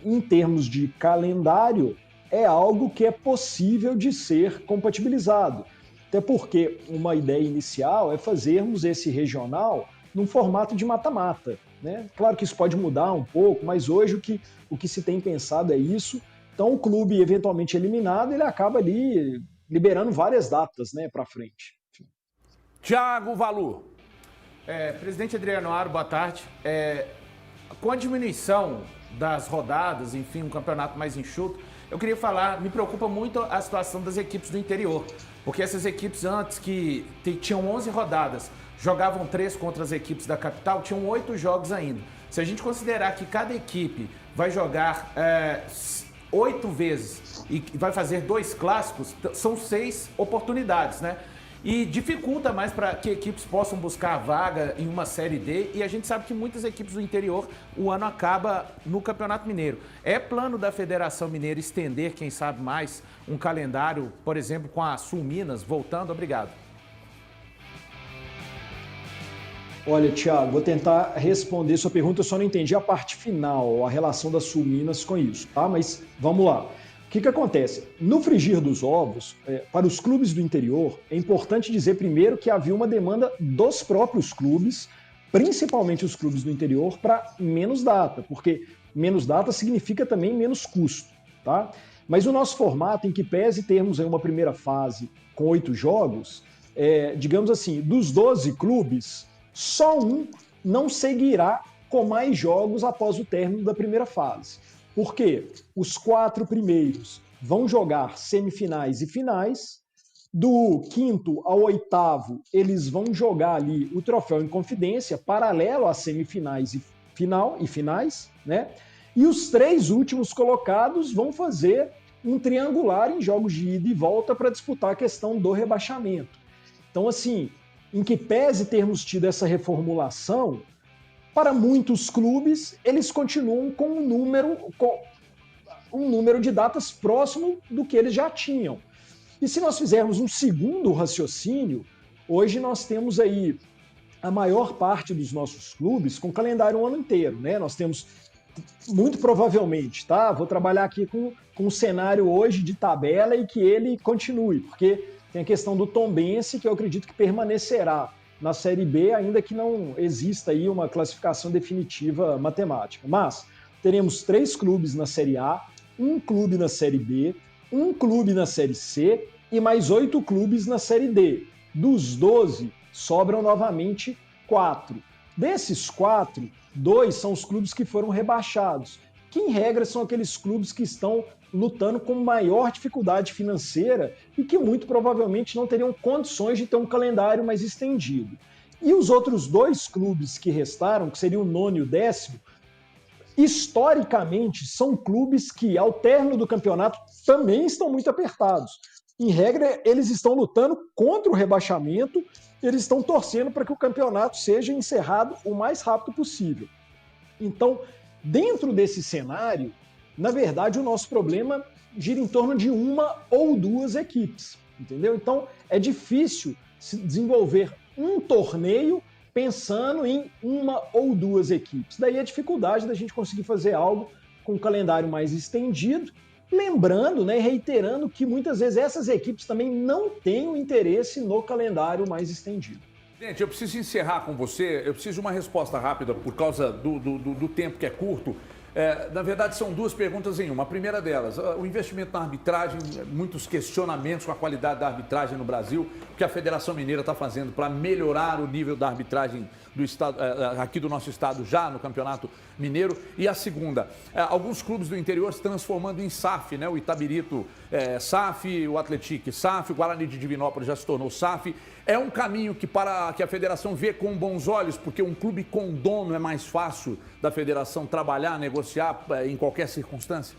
em termos de calendário, é algo que é possível de ser compatibilizado. Até porque uma ideia inicial é fazermos esse regional num formato de mata-mata, né? Claro que isso pode mudar um pouco, mas hoje o que se tem pensado é isso. Então o clube eventualmente eliminado, ele acaba ali liberando várias datas, né, para frente. Thiago Valu. Presidente Adriano Aro, boa tarde. Com a diminuição das rodadas, enfim, um campeonato mais enxuto, eu queria falar, me preocupa muito a situação das equipes do interior, porque essas equipes antes que tinham 11 rodadas, jogavam 3 contra as equipes da capital, tinham 8 jogos ainda. Se a gente considerar que cada equipe vai jogar 8 vezes e vai fazer 2 clássicos, são 6 oportunidades, né? E dificulta mais para que equipes possam buscar a vaga em uma Série D, e a gente sabe que muitas equipes do interior, o ano acaba no Campeonato Mineiro. É plano da Federação Mineira estender, quem sabe mais, um calendário, por exemplo, com a Sul Minas voltando? Obrigado. Olha, Thiago, vou tentar responder sua pergunta, eu só não entendi a parte final, a relação da Sul Minas com isso, tá? Mas vamos lá. O que acontece? No frigir dos ovos, para os clubes do interior, é importante dizer primeiro que havia uma demanda dos próprios clubes, principalmente os clubes do interior, para menos data, porque menos data significa também menos custo, tá? Mas o nosso formato, em que pese termos aí uma primeira fase com 8 jogos, digamos assim, dos 12 clubes, só um não seguirá com mais jogos após o término da primeira fase. Porque os 4 primeiros vão jogar semifinais e finais, do 5º ao 8º eles vão jogar ali o troféu em confidência, paralelo às semifinais e finais, né? E os 3 últimos colocados vão fazer um triangular em jogos de ida e volta para disputar a questão do rebaixamento. Então, assim, em que pese termos tido essa reformulação, para muitos clubes, eles continuam com um número de datas próximo do que eles já tinham. E se nós fizermos um segundo raciocínio, hoje nós temos aí a maior parte dos nossos clubes com calendário o ano inteiro, né? Nós temos, muito provavelmente, tá? Vou trabalhar aqui com um cenário hoje de tabela e que ele continue, porque tem a questão do Tombense, que eu acredito que permanecerá na Série B, ainda que não exista aí uma classificação definitiva matemática. Mas teremos 3 clubes na Série A, 1 clube na Série B, 1 clube na Série C e mais 8 clubes na Série D. Dos 12, sobram novamente 4. Desses 4, 2 são os clubes que foram rebaixados, que em regra são aqueles clubes que estão lutando com maior dificuldade financeira e que muito provavelmente não teriam condições de ter um calendário mais estendido. E os outros 2 clubes que restaram, que seriam o 9º e o 10º, historicamente são clubes que, ao término do campeonato, também estão muito apertados. Em regra, eles estão lutando contra o rebaixamento, eles estão torcendo para que o campeonato seja encerrado o mais rápido possível. Então, dentro desse cenário, Na verdade, o nosso problema gira em torno de uma ou duas equipes, entendeu? Então, é difícil se desenvolver um torneio pensando em uma ou duas equipes. Daí a dificuldade da gente conseguir fazer algo com um calendário mais estendido, lembrando, né, reiterando que muitas vezes essas equipes também não têm o interesse no calendário mais estendido. Gente, eu preciso encerrar com você, eu preciso de uma resposta rápida por causa do tempo que é curto. Na verdade, são duas perguntas em uma. A primeira delas, o investimento na arbitragem, muitos questionamentos com a qualidade da arbitragem no Brasil, o que a Federação Mineira está fazendo para melhorar o nível da arbitragem do estado, aqui do nosso estado já no Campeonato Mineiro. E a segunda, alguns clubes do interior se transformando em SAF, né? O Itabirito SAF, o Atlético SAF, o Guarani de Divinópolis já se tornou SAF. É um caminho que a federação vê com bons olhos, porque um clube com dono é mais fácil da federação trabalhar, negociar em qualquer circunstância?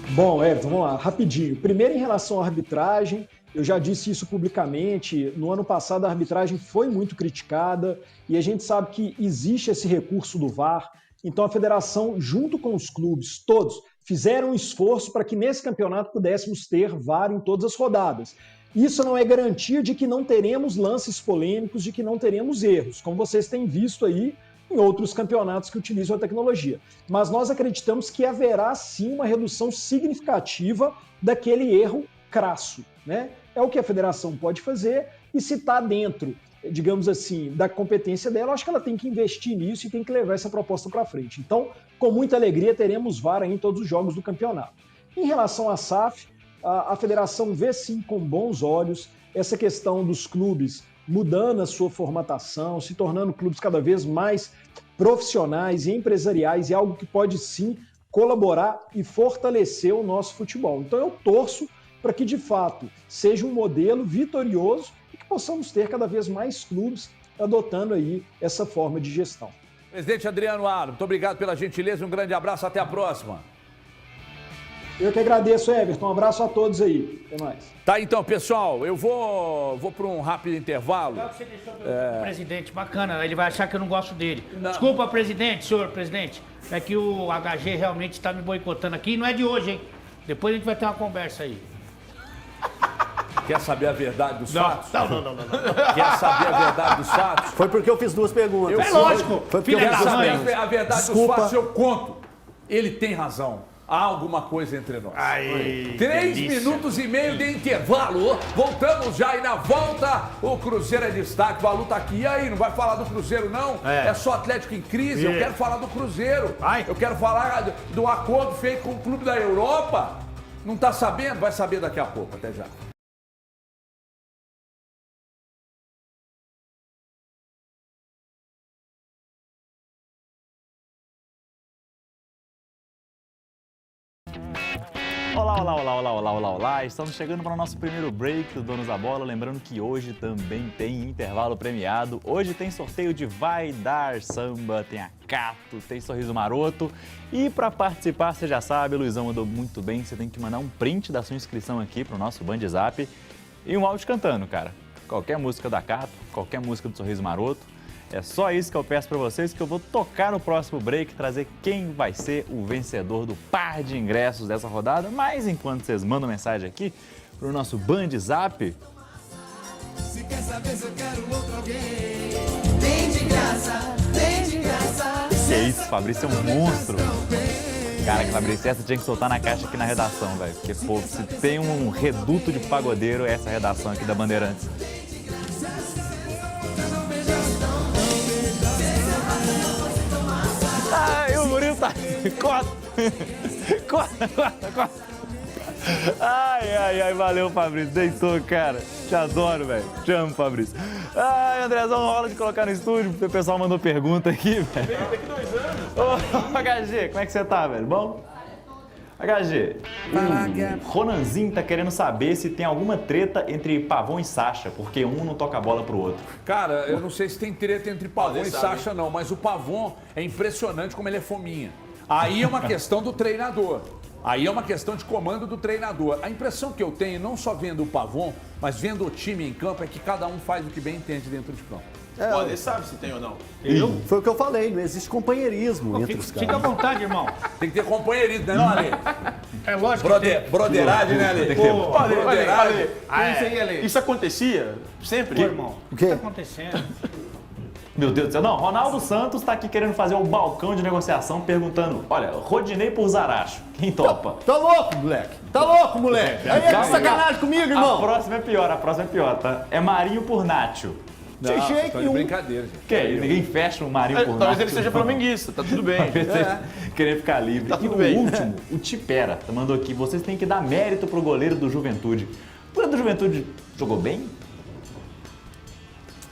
Bom, vamos lá, rapidinho. Primeiro, em relação à arbitragem, eu já disse isso publicamente. No ano passado, a arbitragem foi muito criticada e a gente sabe que existe esse recurso do VAR. Então, a federação, junto com os clubes, todos, fizeram um esforço para que nesse campeonato pudéssemos ter VAR em todas as rodadas. Isso não é garantia de que não teremos lances polêmicos, de que não teremos erros, como vocês têm visto aí em outros campeonatos que utilizam a tecnologia. Mas nós acreditamos que haverá sim uma redução significativa daquele erro crasso, né? É o que a federação pode fazer e se está dentro, digamos assim, da competência dela, eu acho que ela tem que investir nisso e tem que levar essa proposta para frente. Então, com muita alegria, teremos VAR aí em todos os jogos do campeonato. Em relação à SAF, a federação vê sim com bons olhos essa questão dos clubes mudando a sua formatação, se tornando clubes cada vez mais profissionais e empresariais, e algo que pode sim colaborar e fortalecer o nosso futebol. Então eu torço para que de fato seja um modelo vitorioso e que possamos ter cada vez mais clubes adotando aí essa forma de gestão. Presidente Adriano Aro, muito obrigado pela gentileza, um grande abraço, até a próxima. Eu que agradeço, Everton. Um abraço a todos aí. Até mais. Tá, então, pessoal, eu vou para um rápido intervalo. Legal que você deixou o presidente, bacana, ele vai achar que eu não gosto dele. Não. Desculpa, presidente, senhor presidente, é que o HG realmente está me boicotando aqui, e não é de hoje, hein? Depois a gente vai ter uma conversa aí. Quer saber a verdade dos fatos? Não. Quer saber a verdade dos fatos? Foi porque eu fiz duas perguntas. É lógico. Foi porque Quer eu fiz duas saber perguntas. a verdade dos fatos? Eu conto. Ele tem razão. Há alguma coisa entre nós. 3 minutos e meio de intervalo. Voltamos já e na volta o Cruzeiro é destaque. O Valu tá aqui. E aí, não vai falar do Cruzeiro, não? É só Atlético em crise. Eu quero falar do Cruzeiro. Eu quero falar do acordo feito com o Clube da Europa. Não tá sabendo? Vai saber daqui a pouco. Até já. Olá. Estamos chegando para o nosso primeiro break do Donos da Bola. Lembrando que hoje também tem intervalo premiado. Hoje tem sorteio de Vai Dar Samba, tem a Cato, tem Sorriso Maroto. E para participar, você já sabe, o Luizão mandou muito bem. Você tem que mandar um print da sua inscrição aqui para o nosso Band Zap e um áudio cantando, cara. Qualquer música da Cato, qualquer música do Sorriso Maroto. É só isso que eu peço para vocês, que eu vou tocar no próximo break, trazer quem vai ser o vencedor do par de ingressos dessa rodada. Mas enquanto vocês mandam mensagem aqui pro nosso Band Zap... Se quer saber se eu quero outro alguém, vem de graça. Que isso, Fabrício é um monstro. Cara, que Fabrício, essa tinha que soltar na caixa aqui na redação, velho. Porque, pô, se tem um reduto de pagodeiro, é essa redação aqui da Bandeirantes. Ai, o Murilo tá... Corta. Ai, valeu, Fabrício. Deitou, cara. Te adoro, velho. Te amo, Fabrício. Ai, Andrezão, rola de colocar no estúdio, porque o pessoal mandou pergunta aqui, velho. Daqui 2 anos. Ô, HG, como é que você tá, velho? Bom? HG, o Ronanzinho tá querendo saber se tem alguma treta entre Pavon e Sacha, porque um não toca a bola pro outro. Cara, eu não sei se tem treta entre Pavon e Sacha, não, mas o Pavon é impressionante como ele é fominha. Aí é uma questão do treinador. Aí é uma questão de comando do treinador. A impressão que eu tenho, não só vendo o Pavon, mas vendo o time em campo, é que cada um faz o que bem entende dentro de campo. O Ale sabe se tem ou não. Foi o que eu falei, não existe companheirismo entre os caras. Fica à vontade, irmão. Tem que ter companheirismo, né, Ale? É lógico que tem. Broderagem, né, Ale? Ale, Ale. isso acontecia sempre? Irmão, o que tá acontecendo? Meu Deus do céu. Não, Ronaldo Santos tá aqui querendo fazer um balcão de negociação perguntando, olha, Rodinei por Zaracho, quem topa? Tá louco, moleque? Tá louco, moleque? Aí é de sacanagem comigo, A irmão. próxima é pior, tá? É Marinho por Nacho. Sem jeito Tá de nenhum. brincadeira, gente. Que é? Ninguém fecha o Marinho por Nacho. Talvez ele seja flamenguista, tá tudo bem. Querer ficar livre. Tá tudo e o bem. último, o Tipera, mandou aqui, vocês têm que dar mérito pro goleiro do Juventude. O goleiro do Juventude jogou bem?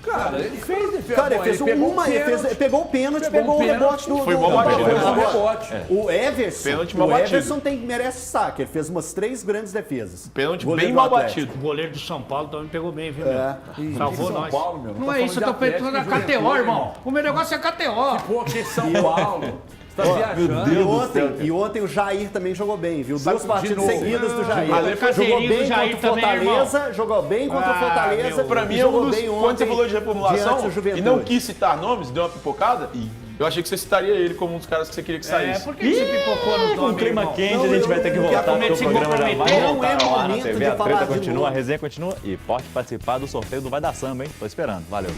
Cara, ele fez. Cara, ele fez pegou uma, um pênalti. ele pegou o pênalti, pegou o pênalti. rebote do... Foi mal batido, Foi né? um rebote. O Everson, Pênalti mal o batido. Everson merece destaque. Ele fez umas 3 grandes defesas. Pênalti Goleiro bem do mal Atlético. batido. O goleiro do São Paulo também pegou bem, viu, É. meu? Salvou São nós. Paulo, meu. Não Tá é isso, eu tô falando de pensando na Atlético e KTO, Juventude, irmão. irmão. O meu negócio é KTO. Pô, que São Paulo. Você tá viajando. E ontem o Jair também jogou bem, viu? Sabe, 2 partidas de novo. seguidas do Jair. Ale foi Jogou caseirinho bem do Jair contra o também, Fortaleza, jogou bem contra o Fortaleza. meu. Pra mim, e é um jogou dos. bem Quando você ontem falou de reformulação diante do Juventude. e não quis citar nomes, deu uma pipocada, eu achei que você citaria ele como um dos caras que você queria que É, saísse. por que você pipocou nos Com nomes, clima irmão? quente, Não, a gente eu vai ter que não quero voltar, porque o se programa já vai comprometer. Não voltar é ao ar na momento TV. de A falar treta de continua, novo. a resenha continua e pode participar do sorteio do Vai Dar Samba, hein? Tô esperando. Valeu.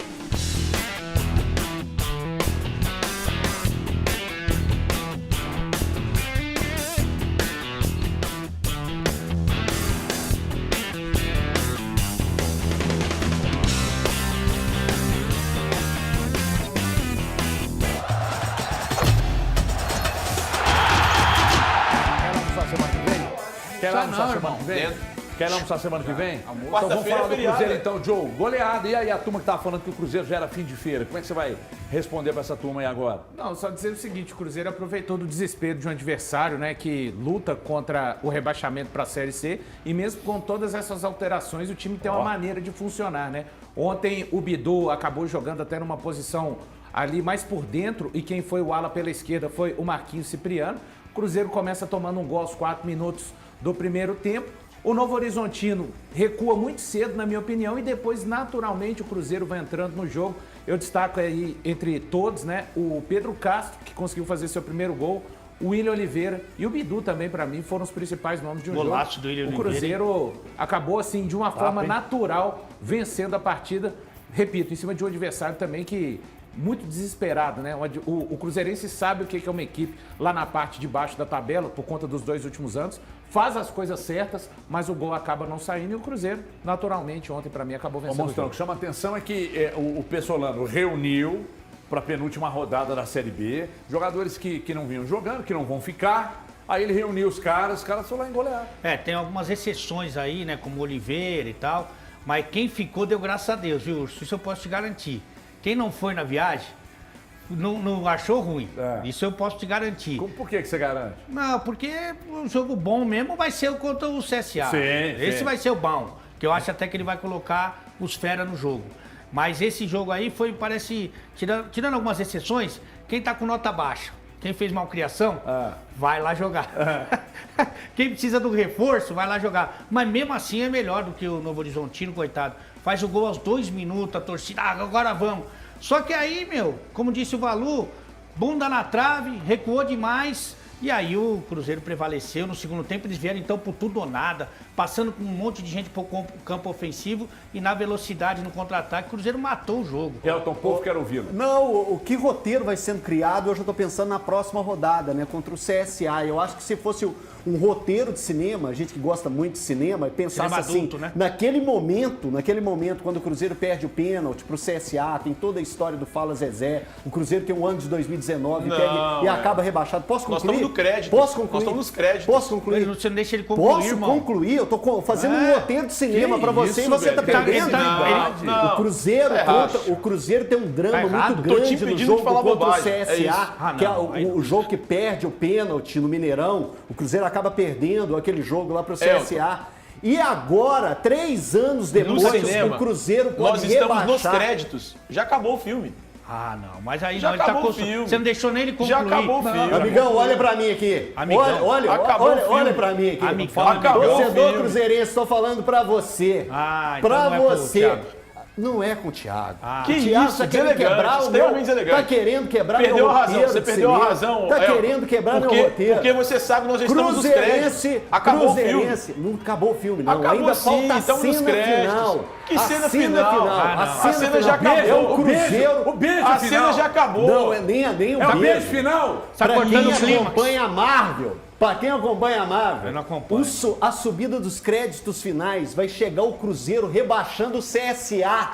Quer Só almoçar não, semana irmão. que vem? Quer almoçar semana que vem? Então vamos Quarta-feira falar é do feriado. Cruzeiro então, Joe. Goleada. E aí a turma que tava falando que o Cruzeiro já era fim de feira. Como é que você vai responder pra essa turma aí agora? Não, só dizer o seguinte, o Cruzeiro aproveitou do desespero de um adversário, né, que luta contra o rebaixamento para a Série C e mesmo com todas essas alterações, o time tem uma maneira de funcionar, né? Ontem o Bidu acabou jogando até numa posição ali mais por dentro e quem foi o ala pela esquerda foi o Marquinhos Cipriano. O Cruzeiro começa tomando um gol aos 4 minutos do primeiro tempo. O Novo Horizontino recua muito cedo, na minha opinião, e depois, naturalmente, o Cruzeiro vai entrando no jogo. Eu destaco aí, entre todos, né, o Pedro Castro, que conseguiu fazer seu primeiro gol, o William Oliveira e o Bidu também, para mim, foram os principais nomes de um Golaço jogo. do William O Oliveira, Cruzeiro acabou, assim, de uma forma natural, vencendo a partida, repito, em cima de um adversário também que... muito desesperado, né? O Cruzeirense sabe o que é uma equipe lá na parte de baixo da tabela, por conta dos 2 últimos anos, faz as coisas certas, mas o gol acaba não saindo e o Cruzeiro, naturalmente, ontem pra mim acabou Ô, vencendo o Monstrão, o jogo. que chama a atenção é que o Pessolano reuniu para a penúltima rodada da Série B, jogadores que não vinham jogando, que não vão ficar. Aí ele reuniu os caras foram lá engolear. É, tem algumas exceções aí, né, como Oliveira e tal, mas quem ficou deu graças a Deus, viu, Urso? Isso eu posso te garantir. Quem não foi na viagem, não achou ruim. É. Isso eu posso te garantir. Por que você garante? Não, porque o jogo bom mesmo vai ser contra o CSA. Sim, Esse sim. vai ser o bom, que eu acho até que ele vai colocar os fera no jogo. Mas esse jogo aí foi, parece, tirando algumas exceções, quem tá com nota baixa, quem fez malcriação, vai lá jogar. Quem precisa do reforço, vai lá jogar. Mas mesmo assim é melhor do que o Novo Horizontino, coitado. Faz o gol aos 2 minutos, a torcida, agora vamos. Só que aí, meu, como disse o Valu, bunda na trave, recuou demais. E aí o Cruzeiro prevaleceu. No segundo tempo eles vieram então por tudo ou nada, passando com um monte de gente pro campo ofensivo e na velocidade no contra-ataque, o Cruzeiro matou o jogo. Elton, o povo quer ouvi-lo. Não, o que roteiro vai sendo criado, eu já estou pensando na próxima rodada, né? Contra o CSA. Eu acho que se fosse um roteiro de cinema, a gente que gosta muito de cinema, pensasse Cinema assim, adulto, né? naquele momento, quando o Cruzeiro perde o pênalti pro CSA, tem toda a história do Fala Zezé, o Cruzeiro tem um ano de 2019 e acaba rebaixado. Posso concluir? Nós estamos no crédito. Posso concluir? Nós estamos nos créditos. Posso concluir? Você não deixa ele concluir, Posso irmão. concluir? Eu tô fazendo um roteiro de cinema Que pra você isso, e você tá velho? perdendo. Não, O Cruzeiro errado. o Cruzeiro tem um drama Tá errado. muito Tô te grande no impedindo jogo de falar contra bobagem. o É CSA, isso. que é o jogo que perde o pênalti no Mineirão. O Cruzeiro acaba perdendo aquele jogo lá pro CSA. E agora, 3 anos depois, No cinema, o Cruzeiro pode nós estamos rebaixar. nos créditos. Já acabou o filme. Ah, não, mas aí Já não, ele acabou tá o filme. Você não deixou nem ele concluir. Já acabou o filme. Amigão, olha pra mim aqui. Amigão. Acabou o filme. Olha pra mim aqui. Amigão. Acabou o Torcedor filme. cruzeirense, tô falando pra você. Ah, então Pra não é pro você. Thiago. Não é com o Thiago. Que o Thiago isso, tá querendo deselegante, quebrar o meu... extremamente deselegante. Tá querendo quebrar Perdeu meu a razão, roteiro você de perdeu a cinema. razão. Tá Elton. querendo quebrar meu roteiro. Porque você sabe que nós já estamos nos créditos. Acabou o filme. Não acabou o filme, não. Acabou Ainda sim, falta a estamos nos cena créditos. final. Que cena final? A cena já final. acabou. É o Cruzeiro. O beijo A final. cena já acabou. Não, é nem o É o beijo. beijo final. Tá cortando o clima. Acompanha a Marvel. Pra quem acompanha a Marvel, Eu não acompanho. a subida dos créditos finais vai chegar o Cruzeiro rebaixando o CSA.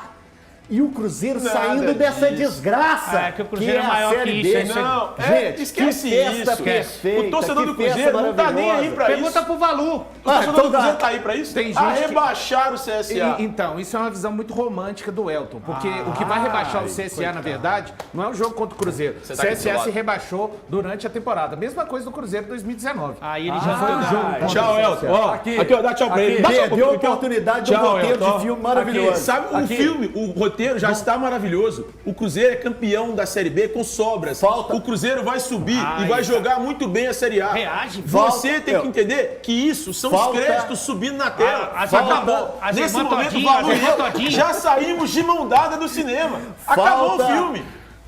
E o Cruzeiro Nada saindo dessa disso. desgraça. É, que o Cruzeiro é é maior a Série que isso, B. hein, Não, Gente, esquece que festa isso. perfeita. O torcedor do que festa Cruzeiro não tá nem aí pra isso. Pergunta pro Valu. O torcedor então do Cruzeiro dá. tá aí pra isso? Tem A gente que- rebaixar o CSA. Então, isso é uma visão muito romântica do Elton, porque o que vai rebaixar o CSA, na verdade, não é o jogo contra o Cruzeiro. O Você tá aqui do seu CSA se lado. rebaixou durante a temporada. Mesma coisa do Cruzeiro 2019. Aí ele já foi o jogo. Tchau, Elton. Ó, Aqui. aqui, ó, dá tchau pra ele. Dá tchau pra Perdeu a ele, então. oportunidade de um Tchau, roteiro Elton. de filme maravilhoso. Aqui, sabe um filme, o roteiro já está maravilhoso. O Cruzeiro é campeão da Série B com sobras. Falta. O Cruzeiro vai subir e vai jogar muito bem a Série A. Reage. Você Falta. tem que entender que isso são Falta. os créditos subindo na tela. As Acabou. irmã- as Nesse irmã momento, todinha, Valu as e irmã eu todinha. já saímos de mão dada do cinema. Acabou o Falta. filme.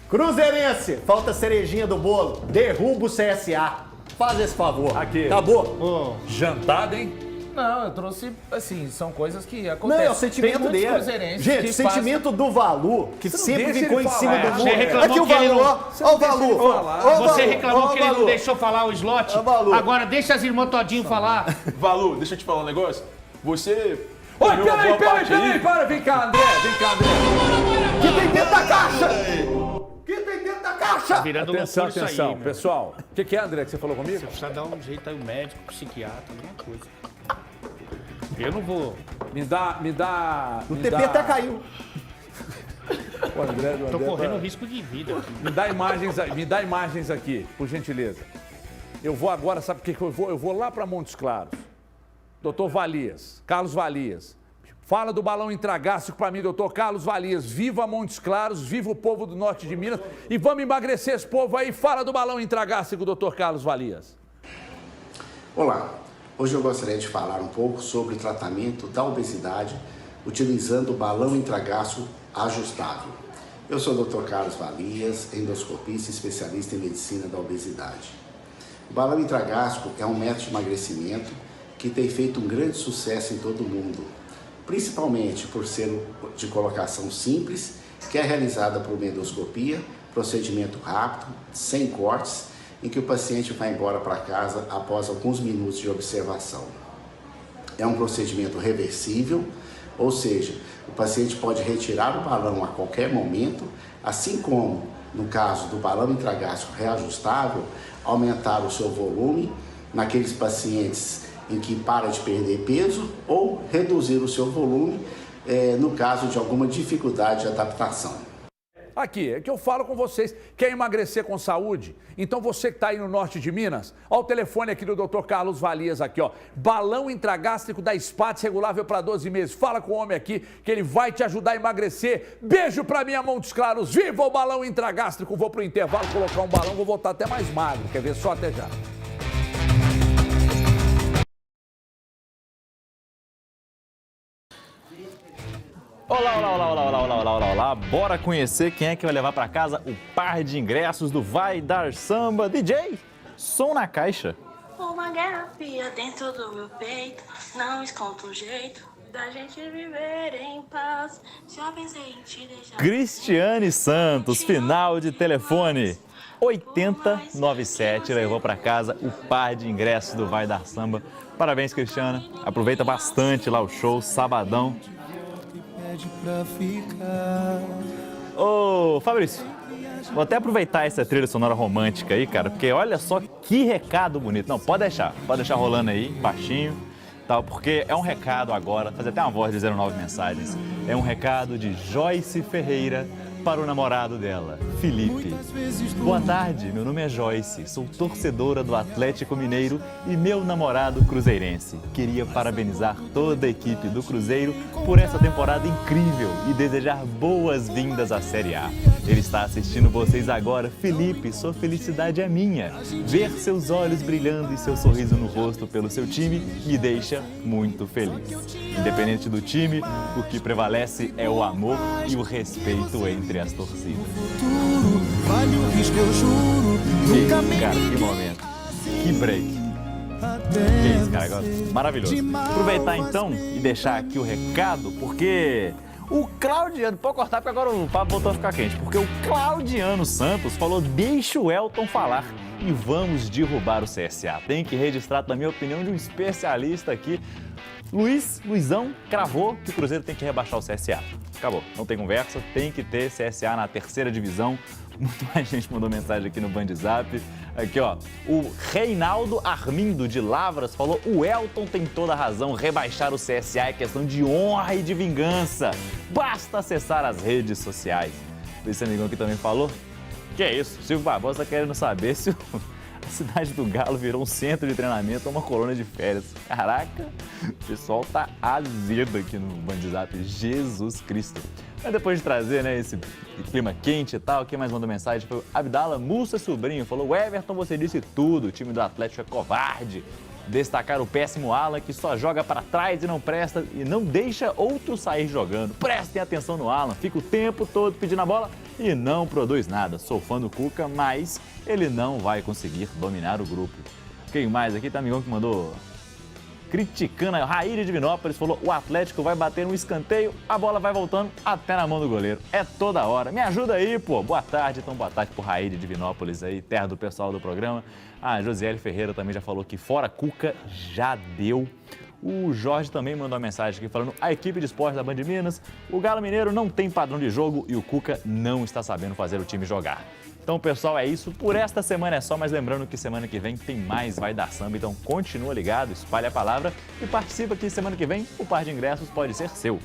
Cruzeirense, falta a cerejinha do bolo. Derruba o CSA. Faz esse favor. Aqui. Acabou. Jantada, hein? Não, eu trouxe, assim, são coisas que Não, acontecem. é o sentimento Tem muitos dele. cruzeirenses Gente, que o sentimento do Valu, que Você não sempre deixa ficou ele em cima falar. do Você muro. reclamou Aqui o que ele Valu, não- ó. Ó o Valu. Você reclamou que ele não deixou falar o slot. Ô, Valu. Agora deixa as irmãs todinho falar. Valu, deixa eu te falar um negócio. Você... Oi, comeu uma boa parte aí. peraí, vem cá, André, Que tem dentro da caixa? Que tem dentro da caixa? Virando Atenção, loucura isso atenção, aí, meu. pessoal. O que é, André, que você falou comigo? Você precisa dar um jeito aí, o médico, o psiquiatra, alguma coisa. Eu não vou. Me dá. O TP até caiu. Pô, André, Tô André, correndo risco de vida aqui. Me dá imagens aqui, por gentileza. Eu vou agora, sabe o que eu vou? Eu vou lá para Montes Claros. Doutor Valias, Carlos Valias. Fala do balão intragástrico para mim, doutor Carlos Valias. Viva Montes Claros, viva o povo do norte de Minas. E vamos emagrecer esse povo aí. Fala do balão intragástrico, doutor Carlos Valias. Olá, hoje eu gostaria de falar um pouco sobre o tratamento da obesidade utilizando o balão intragástrico ajustável. Eu sou o Dr. Carlos Valias, endoscopista e especialista em medicina da obesidade. O balão intragástrico é um método de emagrecimento que tem feito um grande sucesso em todo o mundo, principalmente por ser de colocação simples, que é realizada por uma endoscopia, procedimento rápido, sem cortes, em que o paciente vai embora para casa após alguns minutos de observação. É um procedimento reversível, ou seja, o paciente pode retirar o balão a qualquer momento, assim como, no caso do balão intragástrico reajustável, aumentar o seu volume naqueles pacientes em que para de perder peso ou reduzir o seu volume no caso de alguma dificuldade de adaptação. Aqui, é que eu falo com vocês. Quer emagrecer com saúde? Então você que está aí no norte de Minas, ó o telefone aqui do Dr. Carlos Valias aqui, ó. Balão intragástrico da Spatz regulável para 12 meses. Fala com o homem aqui que ele vai te ajudar a emagrecer. Beijo pra minha Montes Claros. Viva o balão intragástrico. Vou pro intervalo colocar um balão, vou voltar até mais magro. Quer ver? Só até já. Olá. Bora conhecer quem é que vai levar pra casa o par de ingressos do Vai Dar Samba. DJ, som na caixa. Uma garrafia dentro do meu peito, não esconde um jeito da gente viver em paz. Já pensei em te deixar. Cristiane Santos, final de telefone. 8097 levou pra casa o par de ingressos do Vai Dar Samba. Parabéns, Cristiana. Aproveita bastante lá o show, sabadão. Ô, Fabrício, vou até aproveitar essa trilha sonora romântica aí, cara, porque olha só que recado bonito. Não, pode deixar rolando aí, baixinho, tal, porque é um recado agora, fazer até uma voz de 09 mensagens. É um recado de Joyce Ferreira para o namorado dela, Felipe. Boa tarde, meu nome é Joyce, sou torcedora do Atlético Mineiro e meu namorado cruzeirense. Queria parabenizar toda a equipe do Cruzeiro por essa temporada incrível e desejar boas-vindas à Série A. Ele está assistindo vocês agora. Felipe, sua felicidade é minha. Ver seus olhos brilhando e seu sorriso no rosto pelo seu time me deixa muito feliz. Independente do time, o que prevalece é o amor e o respeito entre as torcidas. Cara, que momento. Que break. Que isso, cara. Maravilhoso. Aproveitar então e deixar aqui o recado, porque o Claudiano, pode cortar porque agora o papo voltou a ficar quente, porque o Claudiano Santos falou, deixa o Elton falar e vamos derrubar o CSA. Tem que registrar também a opinião de um especialista aqui. Luizão cravou que o Cruzeiro tem que rebaixar o CSA. Acabou, não tem conversa, tem que ter CSA na 3ª divisão. Muito mais gente mandou mensagem aqui no Bandzap. Aqui, ó, o Reinaldo Armindo de Lavras falou, o Elton tem toda a razão, rebaixar o CSA é questão de honra e de vingança. Basta acessar as redes sociais. Esse amigão aqui também falou, que é isso, Silvio Barbosa tá querendo saber se a cidade do Galo virou um centro de treinamento ou uma colônia de férias. Caraca, o pessoal tá azedo aqui no Bandzap, Jesus Cristo. Mas depois de trazer, né, esse clima quente e tal, quem mais mandou mensagem foi o Abdala Mussa Sobrinho. Falou, Everton, você disse tudo, o time do Atlético é covarde. Destacar o péssimo Alan, que só joga para trás e não presta e não deixa outro sair jogando. Prestem atenção no Alan, fica o tempo todo pedindo a bola e não produz nada. Sou fã do Cuca, mas ele não vai conseguir dominar o grupo. Quem mais aqui? Tem um amigão que mandou criticando. A Raí de Divinópolis falou, o Atlético vai bater um escanteio, a bola vai voltando até na mão do goleiro. É toda hora. Me ajuda aí, pô. Boa tarde. Então, boa tarde pro Raí de Divinópolis aí, terra do pessoal do programa. A Josiele Ferreira também já falou que fora Cuca já deu. O Jorge também mandou uma mensagem aqui falando, a equipe de esporte da Band Minas, o Galo Mineiro não tem padrão de jogo e o Cuca não está sabendo fazer o time jogar. Então, pessoal, é isso. Por esta semana é só, mas lembrando que semana que vem tem mais Vai Dar Samba. Então, continua ligado, espalhe a palavra e participa que semana que vem o par de ingressos pode ser seu.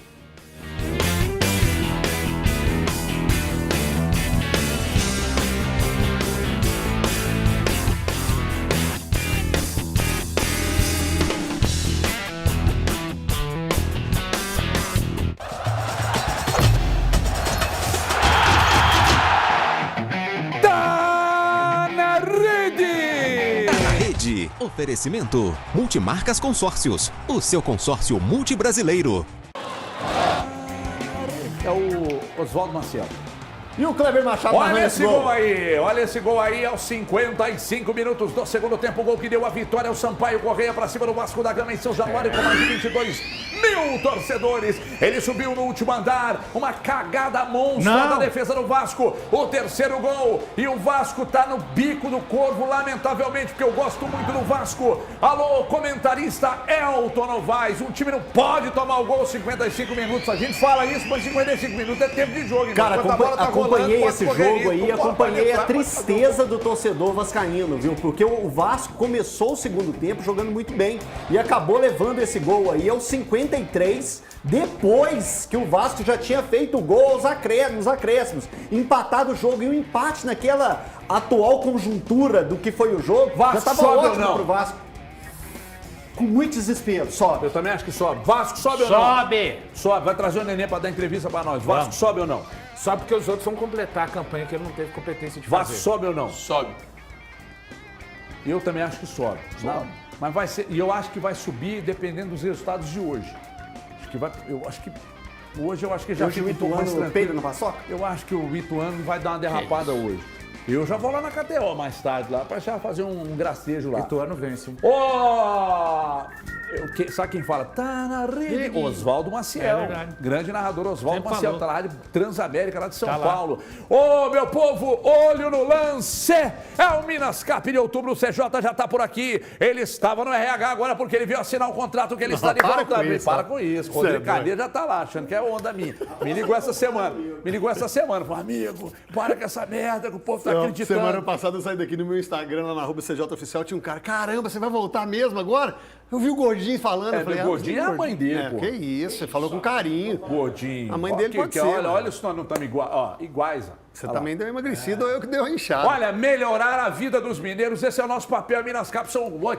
Oferecimento Multimarcas Consórcios, o seu consórcio multibrasileiro. É o Oswaldo Maciel. E o Kleber Machado olha esse gol aí, olha esse gol aí aos 55 minutos do segundo tempo, o gol que deu a vitória ao Sampaio Correia para cima do Vasco da Gama em São Januário com mais de 22 mil torcedores. Ele subiu no último andar, uma cagada monstra da defesa do Vasco, o terceiro gol e o Vasco tá no bico do corvo, lamentavelmente, porque eu gosto muito do Vasco. Alô, comentarista Elton Novaes, um time não pode tomar o gol aos 55 minutos, a gente fala isso, mas 55 minutos é tempo de jogo. Cara, acompanhei esse jogo aí, acompanhei a tristeza do torcedor vascaíno, viu? Porque o Vasco começou o segundo tempo jogando muito bem e acabou levando esse gol aí aos 53, depois que o Vasco já tinha feito o gol nos acréscimos, empatado o jogo e um empate naquela atual conjuntura do que foi o jogo, Vasco já estava ótimo pro Vasco. Com muito desespero, sobe. Eu também acho que sobe. Vasco sobe ou não? Sobe. Vai trazer o Nenê para dar entrevista para nós. Vasco sobe ou não? Só porque os outros vão completar a campanha que ele não teve competência de fazer. Vasco sobe ou não? Sobe. Eu também acho que sobe. Não, mas vai ser, e eu acho que vai subir dependendo dos resultados de hoje. Hoje eu acho que já hoje o Ituano peida na paçoca? Eu acho que o Ituano vai dar uma derrapada hoje. Eu já vou lá na KTO mais tarde lá para já fazer um gracejo lá. Ituano vence. Sabe quem fala? Tá na rede. Oswaldo Maciel. Grande narrador Oswaldo Maciel. Tá lá de Transamérica, lá de São Paulo. Meu povo, olho no lance. É o Minas Cap de outubro. O CJ já tá por aqui. Ele estava no RH agora porque ele viu assinar o contrato que ele está de volta. Para com isso. Rodrigo Cadeira já tá lá, achando que é onda minha. Me ligou essa semana. Falou, amigo, para com essa merda que o povo tá acreditando. Semana passada eu saí daqui no meu Instagram, lá na @CJ Oficial, tinha um cara, caramba, você vai voltar mesmo agora? Eu vi o Gordinho falando. Eu falei, o Gordinho é a mãe dele, pô. Que isso, você falou com carinho. Gordinho. A mãe dele pode ser. Olha se nós não estamos iguais. Você também deu uma emagrecida ou eu que dei uma inchada. Olha, melhorar a vida dos mineiros, esse é o nosso papel. Minas Cap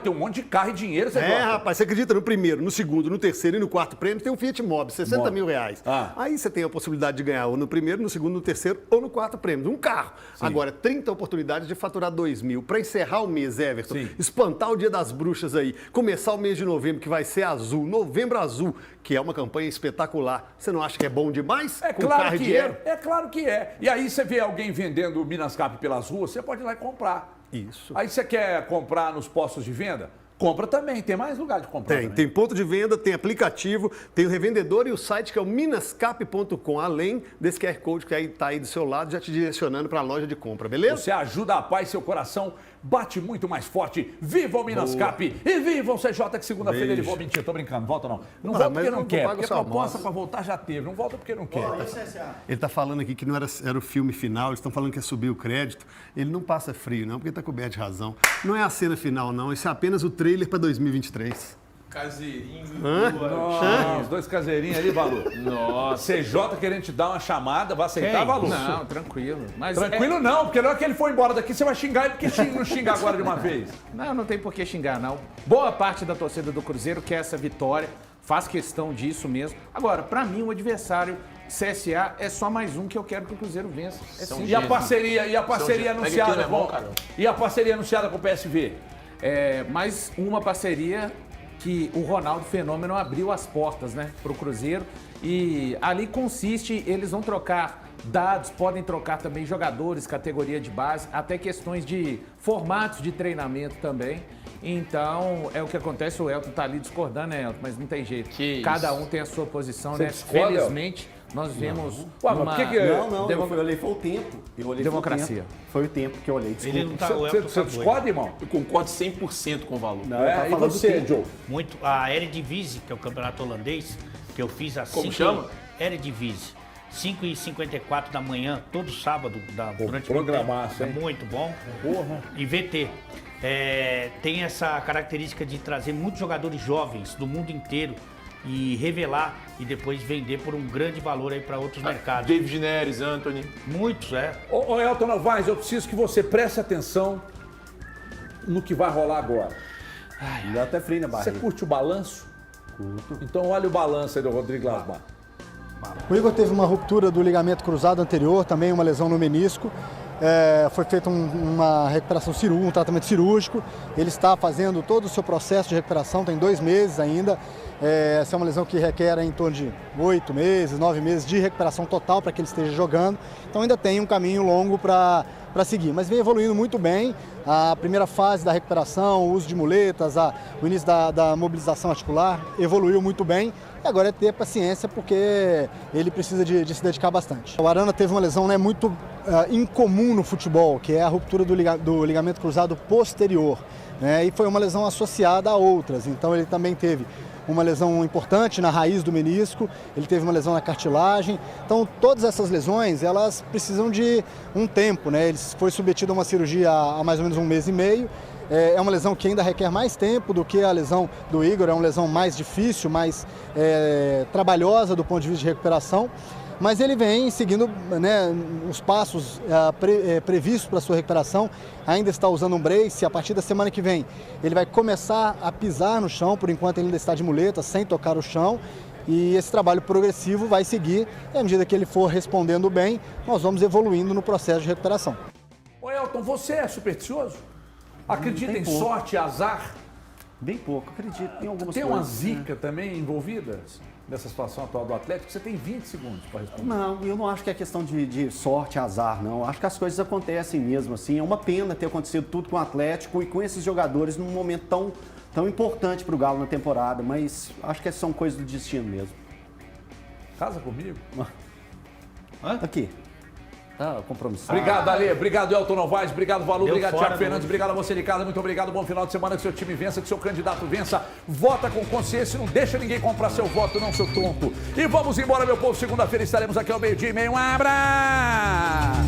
tem um monte de carro e dinheiro. Você gosta? Rapaz, você acredita no primeiro, no segundo, no terceiro e no quarto prêmio, tem um Fiat Mobi, 60 mil reais. Aí você tem a possibilidade de ganhar ou no primeiro, no segundo, no terceiro ou no quarto prêmio. Um carro. Sim. Agora, 30 oportunidades de faturar 2 mil. Para encerrar o mês, Everton, espantar o Dia das Bruxas aí, começar o mês de novembro, que vai ser azul, Novembro Azul, que é uma campanha espetacular. Você não acha que é bom demais? É claro que é. É claro que é. E aí você vê alguém vendendo o Minas Cap pelas ruas, você pode ir lá e comprar. Isso. Aí você quer comprar nos postos de venda? Compra também, tem mais lugar de comprar. Tem ponto de venda, tem aplicativo, tem o revendedor e o site que é o minascap.com, além desse QR Code que está aí do seu lado, já te direcionando para a loja de compra, beleza? Você ajuda a paz, seu coração bate muito mais forte. Viva o Minas Cap e viva o CJ, que segunda-feira ele volta. Mentira, tô brincando, volta não. Não volta porque não quer, porque a proposta para voltar já teve, não volta porque não quer. Ele tá falando aqui que não era o filme final, eles estão falando que é subir o crédito. Ele não passa frio não, porque tá coberto de razão. Não é a cena final não, isso é apenas o trailer para 2023. Caseirinho. Os dois caseirinhos ali, Valu. Nossa. CJ querendo te dar uma chamada, vai aceitar, Valu? Não, tranquilo. Mas tranquilo não, porque na hora que ele for embora daqui, você vai xingar ele, porque não xinga agora de uma vez. Não tem por que xingar, não. Boa parte da torcida do Cruzeiro quer essa vitória, faz questão disso mesmo. Agora, pra mim, o adversário CSA é só mais um que eu quero que o Cruzeiro vença. E a parceria anunciada com o PSV? Mais uma parceria que o Ronaldo Fenômeno abriu as portas, né, para o Cruzeiro. E ali consiste, eles vão trocar dados, podem trocar também jogadores, categoria de base, até questões de formatos de treinamento também. Então, é o que acontece, o Elton tá ali discordando, né, Elton? Mas não tem jeito. Cada um tem a sua posição, né? Felizmente, nós vemos eu olhei, foi o tempo. Democracia. Foi o tempo que eu olhei, desculpa. Você discorda, irmão? Eu concordo 100% com o Valor. E você, Joe? Muito. A Eredivisie, que é o campeonato holandês, que eu fiz às 5... Como chama? Eredivisie. 5h54 da manhã, todo sábado, durante o programaço, tempo. É muito bom. Porra. E VT. Tem essa característica de trazer muitos jogadores jovens do mundo inteiro e revelar e depois vender por um grande valor aí para outros mercados. David Neres, Anthony. Muitos, Ô Elton Novaes, eu preciso que você preste atenção no que vai rolar agora. Dá até frio na barriga. Você curte o balanço? Curto. Então olha o balanço aí do Rodrigo Lasbar. O Igor teve uma ruptura do ligamento cruzado anterior, também uma lesão no menisco. Foi feita uma recuperação cirúrgica, um tratamento cirúrgico. Ele está fazendo todo o seu processo de recuperação, tem 2 meses ainda. Essa é uma lesão que requer em torno de 8 meses, 9 meses de recuperação total para que ele esteja jogando. Então ainda tem um caminho longo para seguir, mas vem evoluindo muito bem. A primeira fase da recuperação, o uso de muletas, o início da mobilização articular evoluiu muito bem. E agora é ter paciência porque ele precisa de se dedicar bastante. O Arana teve uma lesão muito incomum no futebol, que é a ruptura do ligamento cruzado posterior, né? E foi uma lesão associada a outras, então ele também teve uma lesão importante na raiz do menisco, ele teve uma lesão na cartilagem. Então todas essas lesões, elas precisam de um tempo, né? Ele foi submetido a uma cirurgia há mais ou menos 1 mês e meio. É uma lesão que ainda requer mais tempo do que a lesão do Igor, é uma lesão mais difícil, mais trabalhosa do ponto de vista de recuperação. Mas ele vem seguindo, né, os passos previstos para a sua recuperação, ainda está usando um brace. A partir da semana que vem ele vai começar a pisar no chão, por enquanto ele ainda está de muleta, sem tocar o chão. E esse trabalho progressivo vai seguir, e à medida que ele for respondendo bem, nós vamos evoluindo no processo de recuperação. Ô Elton, você é supersticioso? Acredita em sorte e azar? Bem pouco, acredito em algumas coisas. Tem uma zica também envolvida nessa situação atual do Atlético? Você tem 20 segundos para responder. Não, eu não acho que é questão de sorte, azar, não. Acho que as coisas acontecem mesmo, assim. É uma pena ter acontecido tudo com o Atlético e com esses jogadores num momento tão importante para o Galo na temporada, mas acho que são coisas do destino mesmo. Casa comigo? Aqui. Compromisso. Obrigado, Ale. Obrigado, Elton Novaes. Obrigado, Valu. Obrigado, Thiago Fernandes. Obrigado a você de casa. Muito obrigado. Bom final de semana. Que seu time vença, que seu candidato vença. Vota com consciência. Não deixa ninguém comprar seu voto, não, seu tonto. E vamos embora, meu povo. Segunda-feira estaremos aqui ao meio-dia e meio. Um abraço!